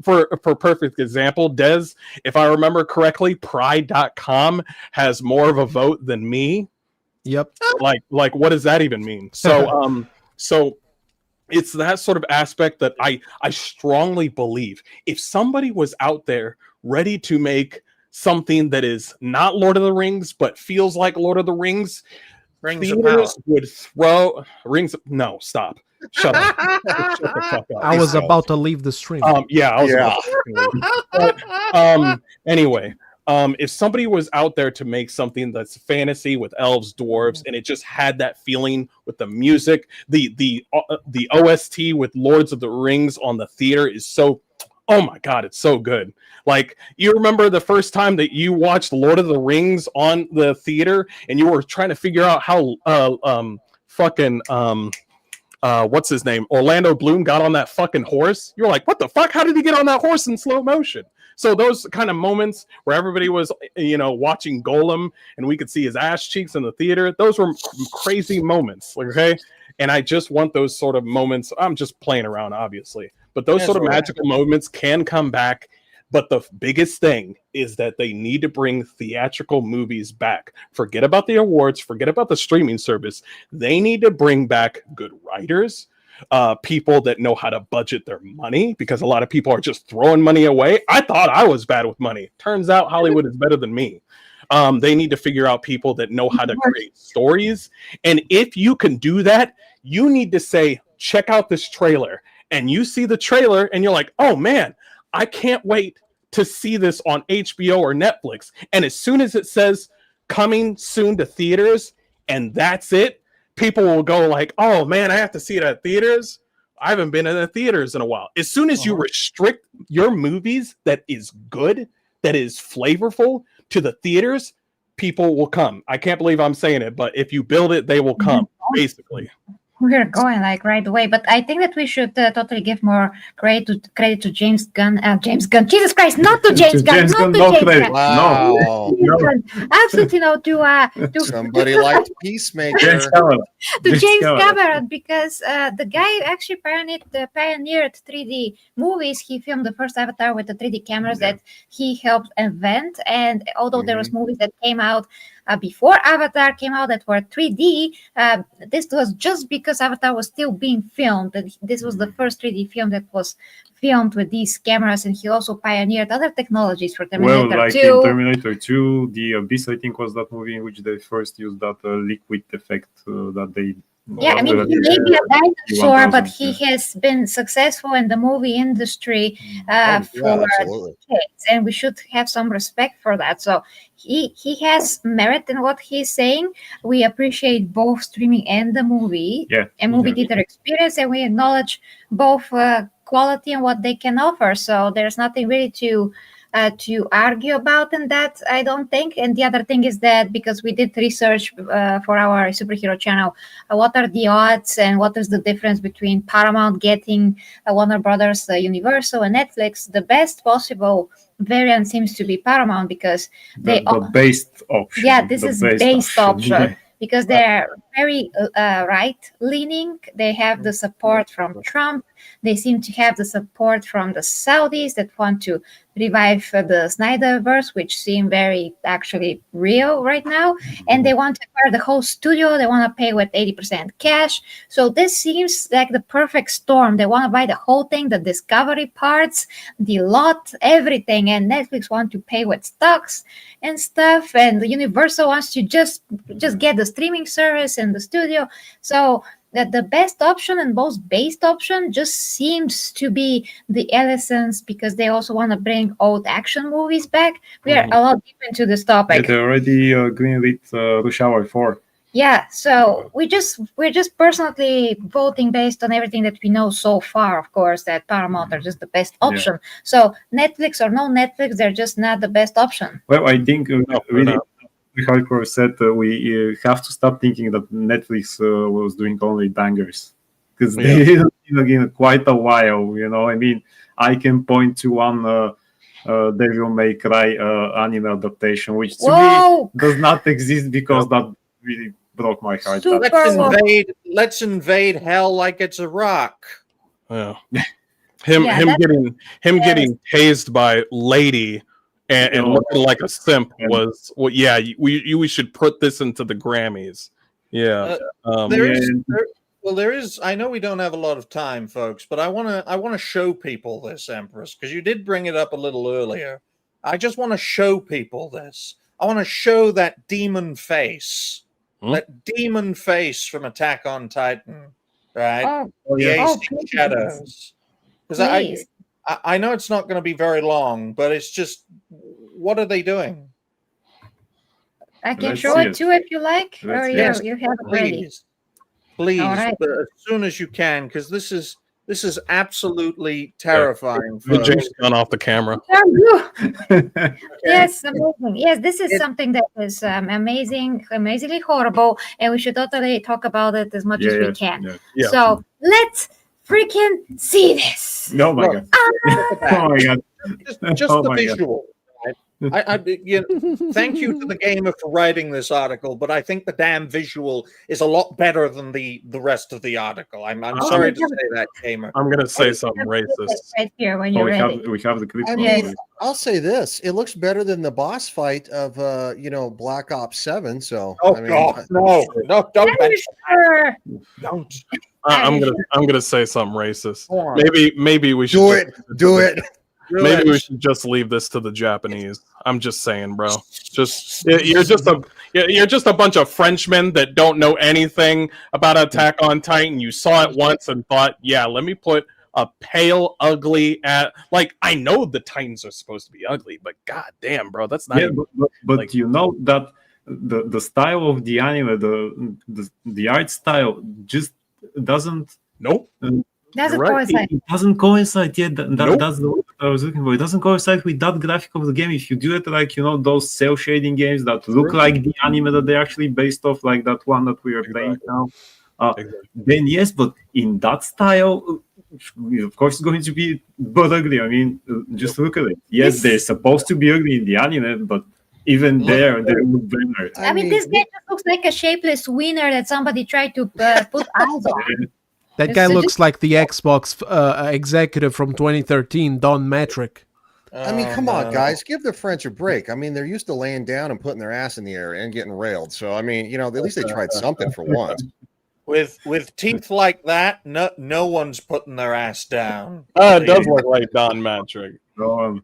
for perfect example, Des, if I remember correctly, Pride.com has more of a vote than me. Yep. Like what does that even mean? So so it's that sort of aspect that I strongly believe if somebody was out there ready to make something that is not Lord of the Rings but feels like Lord of the Rings, theaters would throw rings. No, stop. Shut up. Shut the fuck up. I was about to leave the stream. I was about to leave. Anyway. If somebody was out there to make something that's fantasy with elves, dwarves, and it just had that feeling with the music, the OST with Lords of the Rings on the theater is so, oh my god, it's so good. Like, you remember the first time that you watched Lord of the Rings on the theater, and you were trying to figure out how what's his name, Orlando Bloom got on that fucking horse. You're like, what the fuck? How did he get on that horse in slow motion? So those kind of moments where everybody was, watching Golem and we could see his ass cheeks in the theater, those were crazy moments, okay? And I just want those sort of moments. I'm just playing around, obviously. But those sort of magical moments can come back. But the biggest thing is that they need to bring theatrical movies back. Forget about the awards. Forget about the streaming service. They need to bring back good writers, people that know how to budget their money, because a lot of people are just throwing money away. I thought I was bad with money. Turns out Hollywood is better than me. They need to figure out people that know how to create stories. And if you can do that, you need to say, check out this trailer. And you see the trailer and you're like, oh man, I can't wait to see this on HBO or Netflix. And as soon as it says coming soon to theaters, and that's it, people will go like, oh man, I have to see it at theaters. I haven't been in the theaters in a while. As soon as you restrict your movies that is good, that is flavorful to the theaters, people will come. I can't believe I'm saying it, but if you build it, they will come, basically. we're going like right away. But I think that we should totally give more credit to James Gunn. James Gunn. Jesus Christ, not to James Gunn. James Not Gunn, to no James credit. Gunn. Wow. James Gunn. Absolutely no to Somebody liked James Peacemaker. Cameron. to James Cameron. Cameron, because the guy actually pioneered 3D movies. He filmed the first Avatar with the 3D cameras that he helped invent. And although there was movies that came out before Avatar came out that were 3D, this was just because Avatar was still being filmed. And this was the first 3D film that was filmed with these cameras, and he also pioneered other technologies for Terminator Well, like 2. in Terminator 2, The Abyss, I think, was that movie in which they first used that liquid effect that they. Yeah, I mean, he may be a dinosaur, 1000, but he has been successful in the movie industry for absolutely. decades, and we should have some respect for that. So he has merit in what he's saying. We appreciate both streaming and the movie and movie theater experience, and we acknowledge both quality and what they can offer. So there's nothing really to argue about in that, I don't think. And the other thing is that because we did research for our superhero channel, what are the odds and what is the difference between Paramount getting Warner Brothers, Universal, and Netflix, the best possible variant seems to be Paramount, because they the based option. Yeah, this is based option. Yeah. Because they're very right-leaning. They have the support from Trump. They seem to have the support from the Saudis that want to revive the Snyderverse, which seem very actually real right now. And they want to acquire the whole studio. They want to pay with 80% cash. So this seems like the perfect storm. They want to buy the whole thing, the Discovery parts, the lot, everything. And Netflix want to pay with stocks and stuff. And the Universal wants to just get the streaming service and the studio. So that the best option and most based option just seems to be the Ellisons, because they also want to bring old action movies back. We are a lot deep into this topic. They already greenlit Rush Hour 4. Yeah, so we're just personally voting based on everything that we know so far, of course, that Paramount are just the best option. So Netflix or no Netflix, they're just not the best option. Well, I think really hardcore said we have to stop thinking that Netflix was doing only bangers, because they didn't in quite a while. I mean, I can point to one Devil May Cry anime adaptation, which to me does not exist, because that really broke my heart. Let's invade hell like it's Iraq. Yeah. Him getting tased by Lady and looking like a simp was we should put this into the Grammys. There is. I know we don't have a lot of time, folks, but I want to show people this, Empress, because you did bring it up a little earlier. I just want to show people this. I want to show that demon face, that demon face from Attack on Titan, right? The AC Shadows. Because I know it's not going to be very long, but it's just, what are they doing? I can show it too if you like, or you have it ready. Please, right. But as soon as you can, because this is absolutely terrifying. Get James Gunn off the camera. Yes, amazing. Yes, this is something that is amazingly horrible, and we should totally talk about it as much as we can. So let's freaking see this. Oh my god! Oh my god! Just the visual. Thank you to the gamer for writing this article, but I think the damn visual is a lot better than the rest of the article. I'm sorry to say that, gamer. I'm gonna say something racist right here when you're ready. We have the clip. I mean, I'll say this: it looks better than the boss fight of Black Ops 7. So no, don't mention sure. Don't. I'm gonna say something racist. Maybe we should do it. Maybe we should just leave this to the Japanese. I'm just saying, bro. You're just a bunch of Frenchmen that don't know anything about Attack on Titan. You saw it once and thought, let me put a pale, ugly I know the Titans are supposed to be ugly, but god damn, bro, that's not. But you know that the style of the anime, the art style just doesn't. Nope. Coincide. It doesn't coincide. That's the word I was looking for. It doesn't coincide with that graphic of the game. If you do it those cell shading games that look like the anime that they're actually based off, like that one that we are playing now, then yes, but in that style, of course, it's going to be but ugly. I mean, just look at it. Yes, they're supposed to be ugly in the anime, but even there, they look better. I mean, this guy just looks like a shapeless wiener that somebody tried to put eyes on. That guy looks like the Xbox executive from 2013, Don Metric. I mean, come on, guys, give the French a break. I mean, they're used to laying down and putting their ass in the air and getting railed. So, I mean, at least they tried something for once. With teeth like that, no one's putting their ass down. It does look like Don Metric. Well,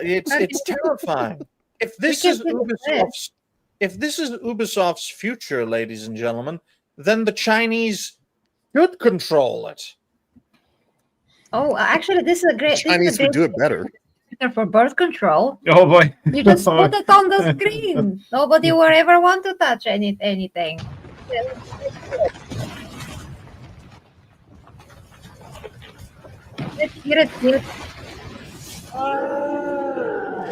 it's terrifying. If this is Ubisoft's future, ladies and gentlemen, then the Chinese should control it. Oh, actually, this is a great. Chinese would do it better. For birth control. Oh boy! You just put it on the screen. Nobody will ever want to touch anything. Let's get it. Wow.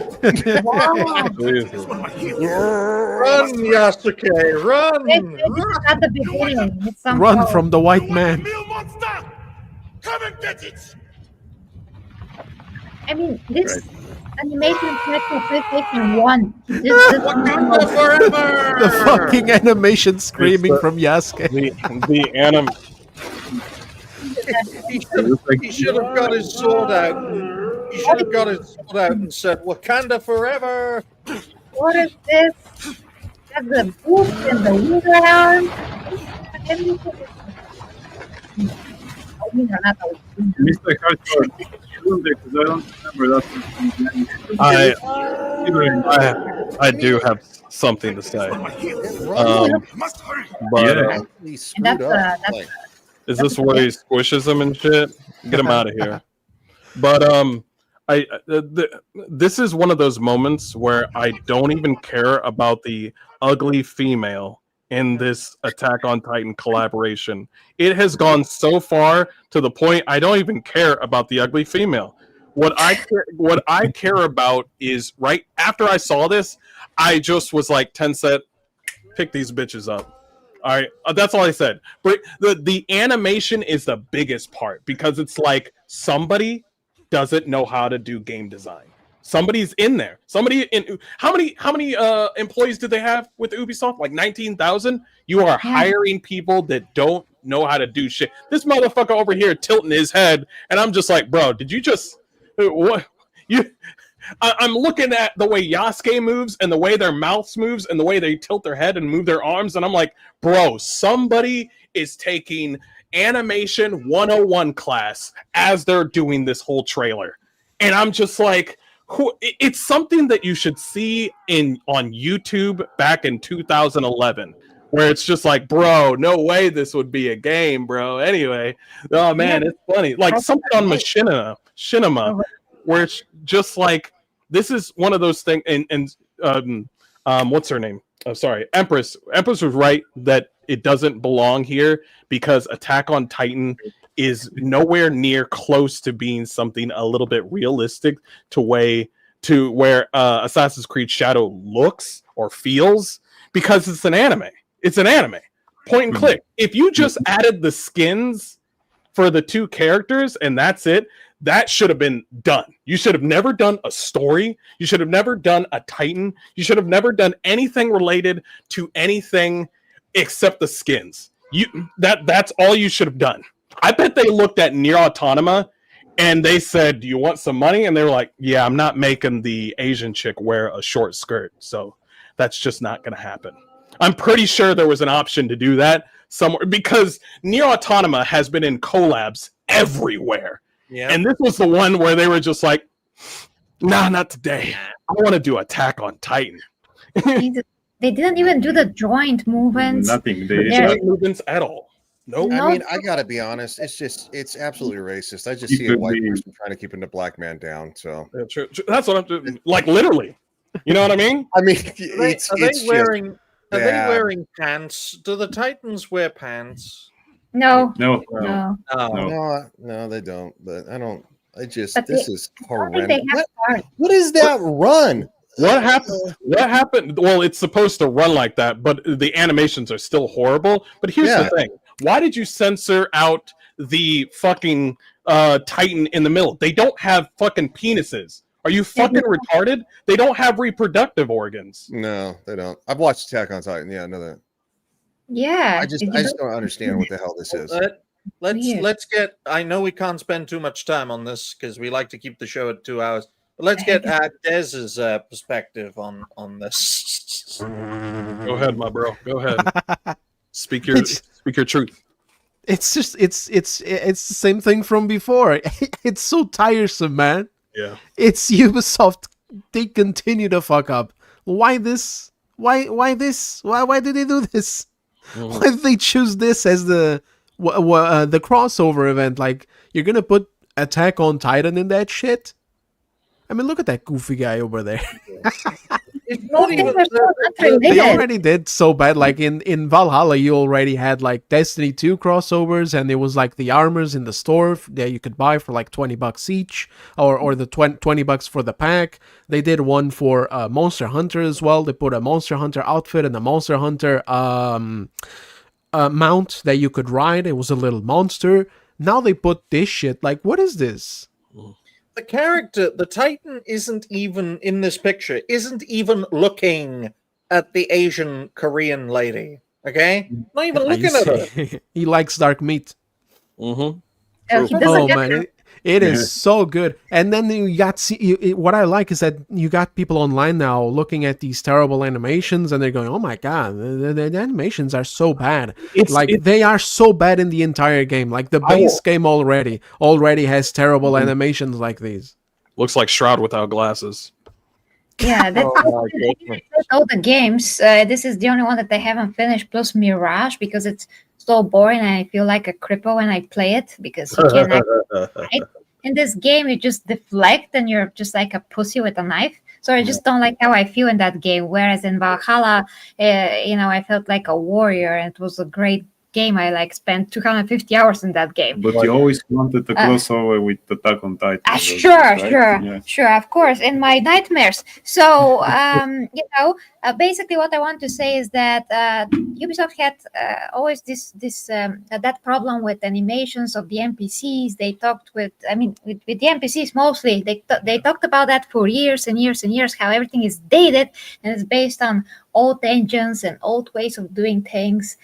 Run, Yasuke, run! It's at the beginning. It's Run from the white man. Come and get it! I mean, this animation set for PlayStation 1. Wakanda forever! The fucking animation screaming from Yasuke. The anime. He should have got his sword out. He should have got his sword out and said, Wakanda forever! What is this? That's the boot and the wheel arm. Mr. Hardcore, because I don't remember that. I do have something to say. Is this where he squishes him and shit? Get him out of here. But this is one of those moments where I don't even care about the ugly female in this Attack on Titan collaboration. It has gone so far to the point I don't even care about the ugly female. What I care about is right after I saw this, I just was like, Tencent, pick these bitches up. All right, that's all I said. But the animation is the biggest part because it's like somebody doesn't know how to do game design. Somebody's in there. Somebody in how many employees did they have with Ubisoft? Like 19,000. You are hiring people that don't know how to do shit. This motherfucker over here tilting his head, and I'm just like, bro, did you just what you? I'm looking at the way Yasuke moves and the way their mouths moves and the way they tilt their head and move their arms, and I'm like, bro, somebody is taking animation 101 class as they're doing this whole trailer, and I'm just like. It's something that you should see on YouTube back in 2011, where it's just like, bro, no way this would be a game, bro. Anyway, oh man, it's funny. Like something on Machinima, where it's just like this is one of those things. And what's her name? Oh, sorry, Empress. Empress was right that it doesn't belong here because Attack on Titan is nowhere near close to being something a little bit realistic to where Assassin's Creed Shadow looks or feels because it's an anime. It's an anime. Point and click. If you just added the skins for the two characters and that's it, that should have been done. You should have never done a story. You should have never done a Titan. You should have never done anything related to anything except the skins. That's all you should have done. I bet they looked at Nier Automata and they said, do you want some money? And they were like, yeah, I'm not making the Asian chick wear a short skirt. So that's just not going to happen. I'm pretty sure there was an option to do that somewhere because Nier Automata has been in collabs everywhere. Yeah. And this was the one where they were just like, nah, not today. I want to do Attack on Titan. They didn't even do the joint movements. Nothing. Joint movements at all. Nope. I mean, I gotta be honest. It's absolutely racist. I just see a white person trying to keep the black man down. So yeah, true. That's what I'm doing. Like literally, you know what I mean? I mean, are they wearing pants? Do the Titans wear pants? No, no, they don't. But I don't. This is horrendous. What is that run? What happened? What happened? Well, it's supposed to run like that, but the animations are still horrible. But here's the thing: why did you censor out the fucking Titan in the middle? They don't have fucking penises. Are you fucking retarded? They don't have reproductive organs. No, they don't. I've watched Attack on Titan. Yeah, I know that. Yeah. I just don't understand what the hell this is. Let's get. I know we can't spend too much time on this because we like to keep the show at 2 hours. But let's get Dez's perspective on this. Go ahead, my bro. Go ahead. Speak your truth. It's just it's the same thing from before. It's so tiresome, man. Yeah. It's Ubisoft. They continue to fuck up. Why this? Why this? Why did they do this? Why did they choose this as the crossover event? Like, you're gonna put Attack on Titan in that shit? I mean, look at that goofy guy over there. It's not even. They already did so bad. Like in Valhalla, you already had like Destiny 2 crossovers, and it was like the armors in the store that you could buy for like $20 each, or the $20 for the pack. They did one for Monster Hunter as well. They put a Monster Hunter outfit and a Monster Hunter mount that you could ride. It was a little monster. Now they put this shit. Like, what is this? The character, the Titan, isn't even in this picture, isn't even looking at the Asian Korean lady. Okay? Not even looking at her. He likes dark meat. Mm-hmm. Oh man, it is so good. And then you got what I like is that you got people online now looking at these terrible animations, and they're going, "Oh my god, the animations are so bad! They are so bad in the entire game. Like the base game already has terrible animations like these." Looks like Shroud without glasses. Yeah, that's all the games. This is the only one that I haven't finished, plus Mirage, because it's so boring and I feel like a cripple when I play it because you can't fight. In this game, you just deflect and you're just like a pussy with a knife. So I just don't like how I feel in that game. Whereas in Valhalla, I felt like a warrior, and it was a great game. I spent 250 hours in that game. But you always wanted a crossover with Attack on Titan. Sure, of course, in my nightmares. So, basically what I want to say is that Ubisoft had always that problem with animations of the NPCs. They talked with the NPCs mostly. They talked about that for years and years and years, how everything is dated and it's based on old engines and old ways of doing things.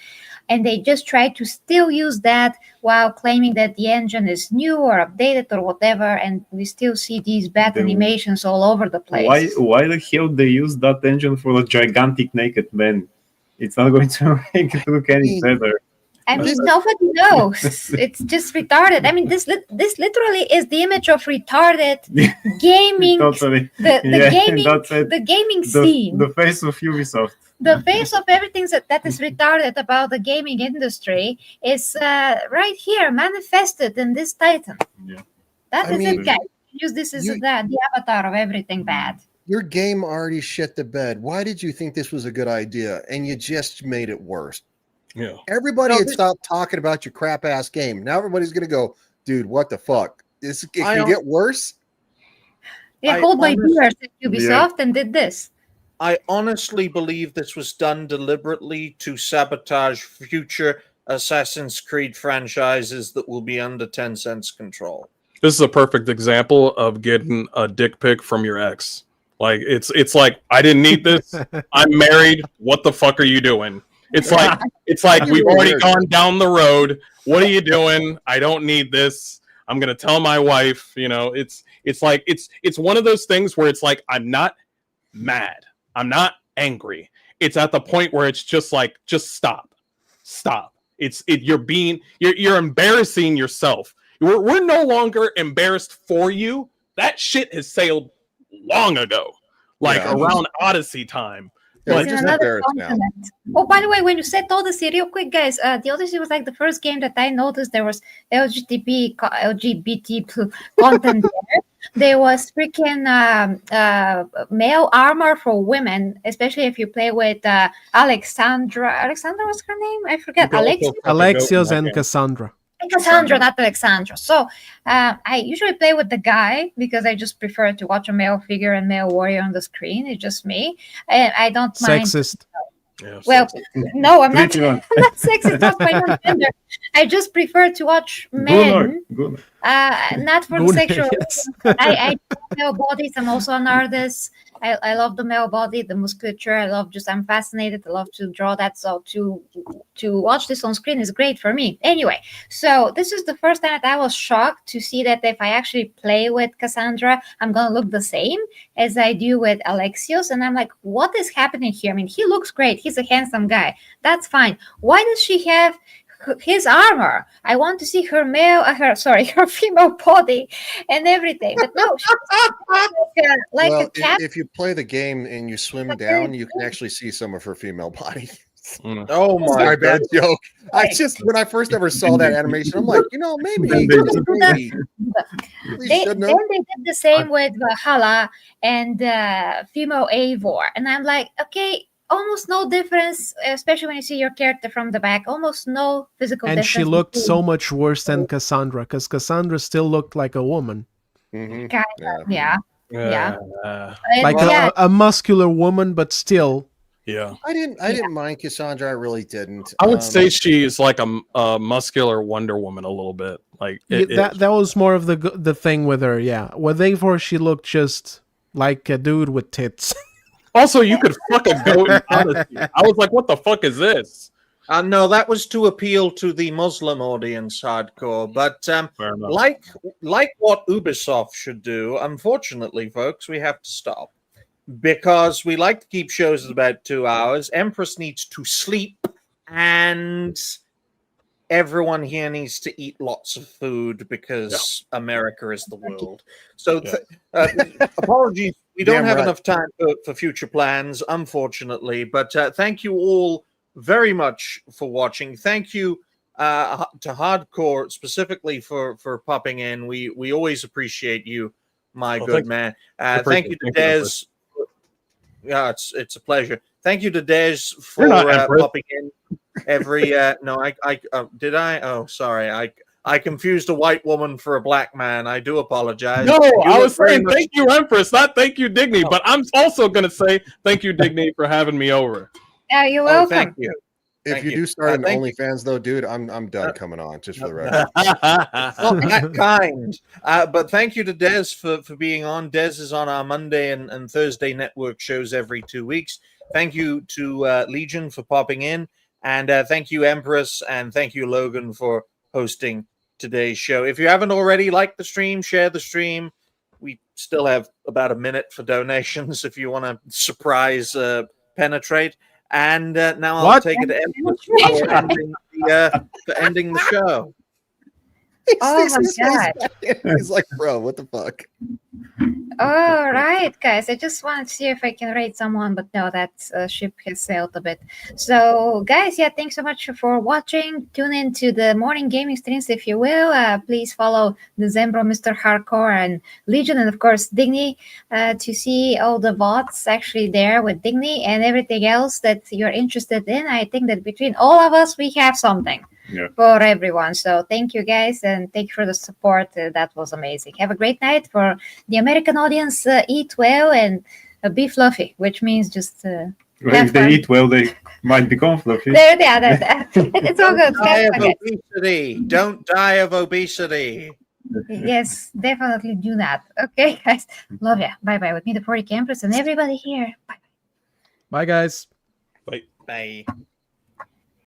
And they just try to still use that while claiming that the engine is new or updated or whatever, and we still see these bad animations all over the place. Why the hell they use that engine for a gigantic naked man? It's not going to make it look any better. I mean, nobody knows. It's just retarded. I mean, this literally is the image of retarded gaming. Totally. The gaming scene. The face of Ubisoft. The face of everything that is retarded about the gaming industry is right here, manifested in this Titan. Yeah. That is it, guys. Use this as the avatar of everything bad. Your game already shit the bed. Why did you think this was a good idea? And you just made it worse. Yeah. Everybody had stopped talking about your crap ass game. Now everybody's gonna go, dude, what the fuck? It can get worse. Yeah, hold my beers at Ubisoft and did this. I honestly believe this was done deliberately to sabotage future Assassin's Creed franchises that will be under Tencent's control. This is a perfect example of getting a dick pic from your ex. Like it's like, I didn't need this. I'm married. What the fuck are you doing? It's like we've already gone down the road. What are you doing? I don't need this. I'm gonna tell my wife. It's like it's one of those things where it's like, I'm not mad. I'm not angry. It's at the point where it's just like, just stop. You're embarrassing yourself. We're no longer embarrassed for you. That shit has sailed long ago, around Odyssey time. Yeah, just embarrassed now. Oh, by the way, when you said Odyssey, real quick, guys, the Odyssey was like the first game that I noticed there was LGBT content there. There was freaking male armor for women, especially if you play with Alexandra. Alexandra was her name? I forget. Alexios and Cassandra. Cassandra, not Alexandra. So I usually play with the guy because I just prefer to watch a male figure and male warrior on the screen. It's just me. And I don't mind. Sexist. Yeah, Well, no, I'm not. Pretty much. I'm not sexist. Not my own gender. I just prefer to watch men. Gunnar. Not for Gunnar, sexual yes. reasons. I love male bodies. I'm also an artist. I love the male body, the musculature. I'm fascinated. I love to draw that. So to watch this on screen is great for me. Anyway, so this is the first time that I was shocked to see that if I actually play with Cassandra, I'm gonna look the same as I do with Alexios. And I'm like, what is happening here? I mean, he looks great. He's a handsome guy. That's fine. Why does she have his armor? I want to see her her female body and everything. But no, she's like well, a cat. if you play the game and you swim down, you can actually see some of her female body. Oh my Sorry, bad god. joke. When I first ever saw that animation, I'm like, maybe Then we should know. Then they did the same with Valhalla and female Eivor, and I'm like, okay, almost no difference, especially when you see your character from the back. Almost no physical And difference. she looked between- so much worse than Cassandra, because Cassandra still looked like a woman. Mhm. Kind of, yeah. yeah. And Like yeah, a muscular woman, but still. Yeah. I didn't mind Cassandra. I really didn't. I would say she's like a muscular Wonder Woman a little bit. Like That was more of the thing with her, yeah. With Eivor, she looked just like a dude with tits. Also, you could fuck a goat in honesty. I was like, what the fuck is this? No, that was to appeal to the Muslim audience hardcore. But Fair enough. like what Ubisoft should do, unfortunately, folks, we have to stop. Because we like to keep shows at about 2 hours. Empress needs to sleep, and everyone here needs to eat lots of food because America is the world. So apologies, we don't Damn have right. enough time for future plans, unfortunately. But thank you all very much for watching. Thank you to Hardcore specifically for popping in. We always appreciate you, my good man. Thank you to Des. Yeah, it's a pleasure. Thank you to Des for popping in every. No, I did I? Oh, sorry. I confused a white woman for a black man. I do apologize. No, You I look was very saying much- thank you, Empress, not thank you, Digny. But I'm also going to say thank you, Digny, for having me over. yeah, you're Oh, welcome. thank you. If Thank you you. do start an thank- OnlyFans, though, dude, I'm done coming on. Just for the record. Not that kind. But thank you to Des for being on. Des is on our Monday and Thursday network shows every 2 weeks. Thank you to Legion for popping in. And thank you, Empress. And thank you, Logan, for hosting today's show. If you haven't already, like the stream, share the stream. We still have about a minute for donations if you want to surprise penetrate. And now I'll What? take it to Empress for ending the show. Oh my god. He's like, bro, what the fuck? All right, guys. I just want to see if I can rate someone, but no, that ship has sailed a bit. So, guys, yeah, thanks so much for watching. Tune in to the morning gaming streams, if you will. Please follow the Zembro, Mr. Hardcore, and Legion, and of course Digny, to see all the VODs actually there with Digny and everything else that you're interested in. I think that between all of us, we have something. Yeah. For everyone. So thank you guys, and thank you for the support. That was amazing. Have a great night. For the American audience, eat well and be fluffy, which means just Well, have if they fun. eat well, they might become fluffy. There they are. It's all good. Die Have of fun, guys. obesity. Don't die of obesity. Yes, definitely do that. Okay, guys. Love ya. Bye bye. With me, the 40 campers, and everybody here. Bye. Bye, guys. Bye.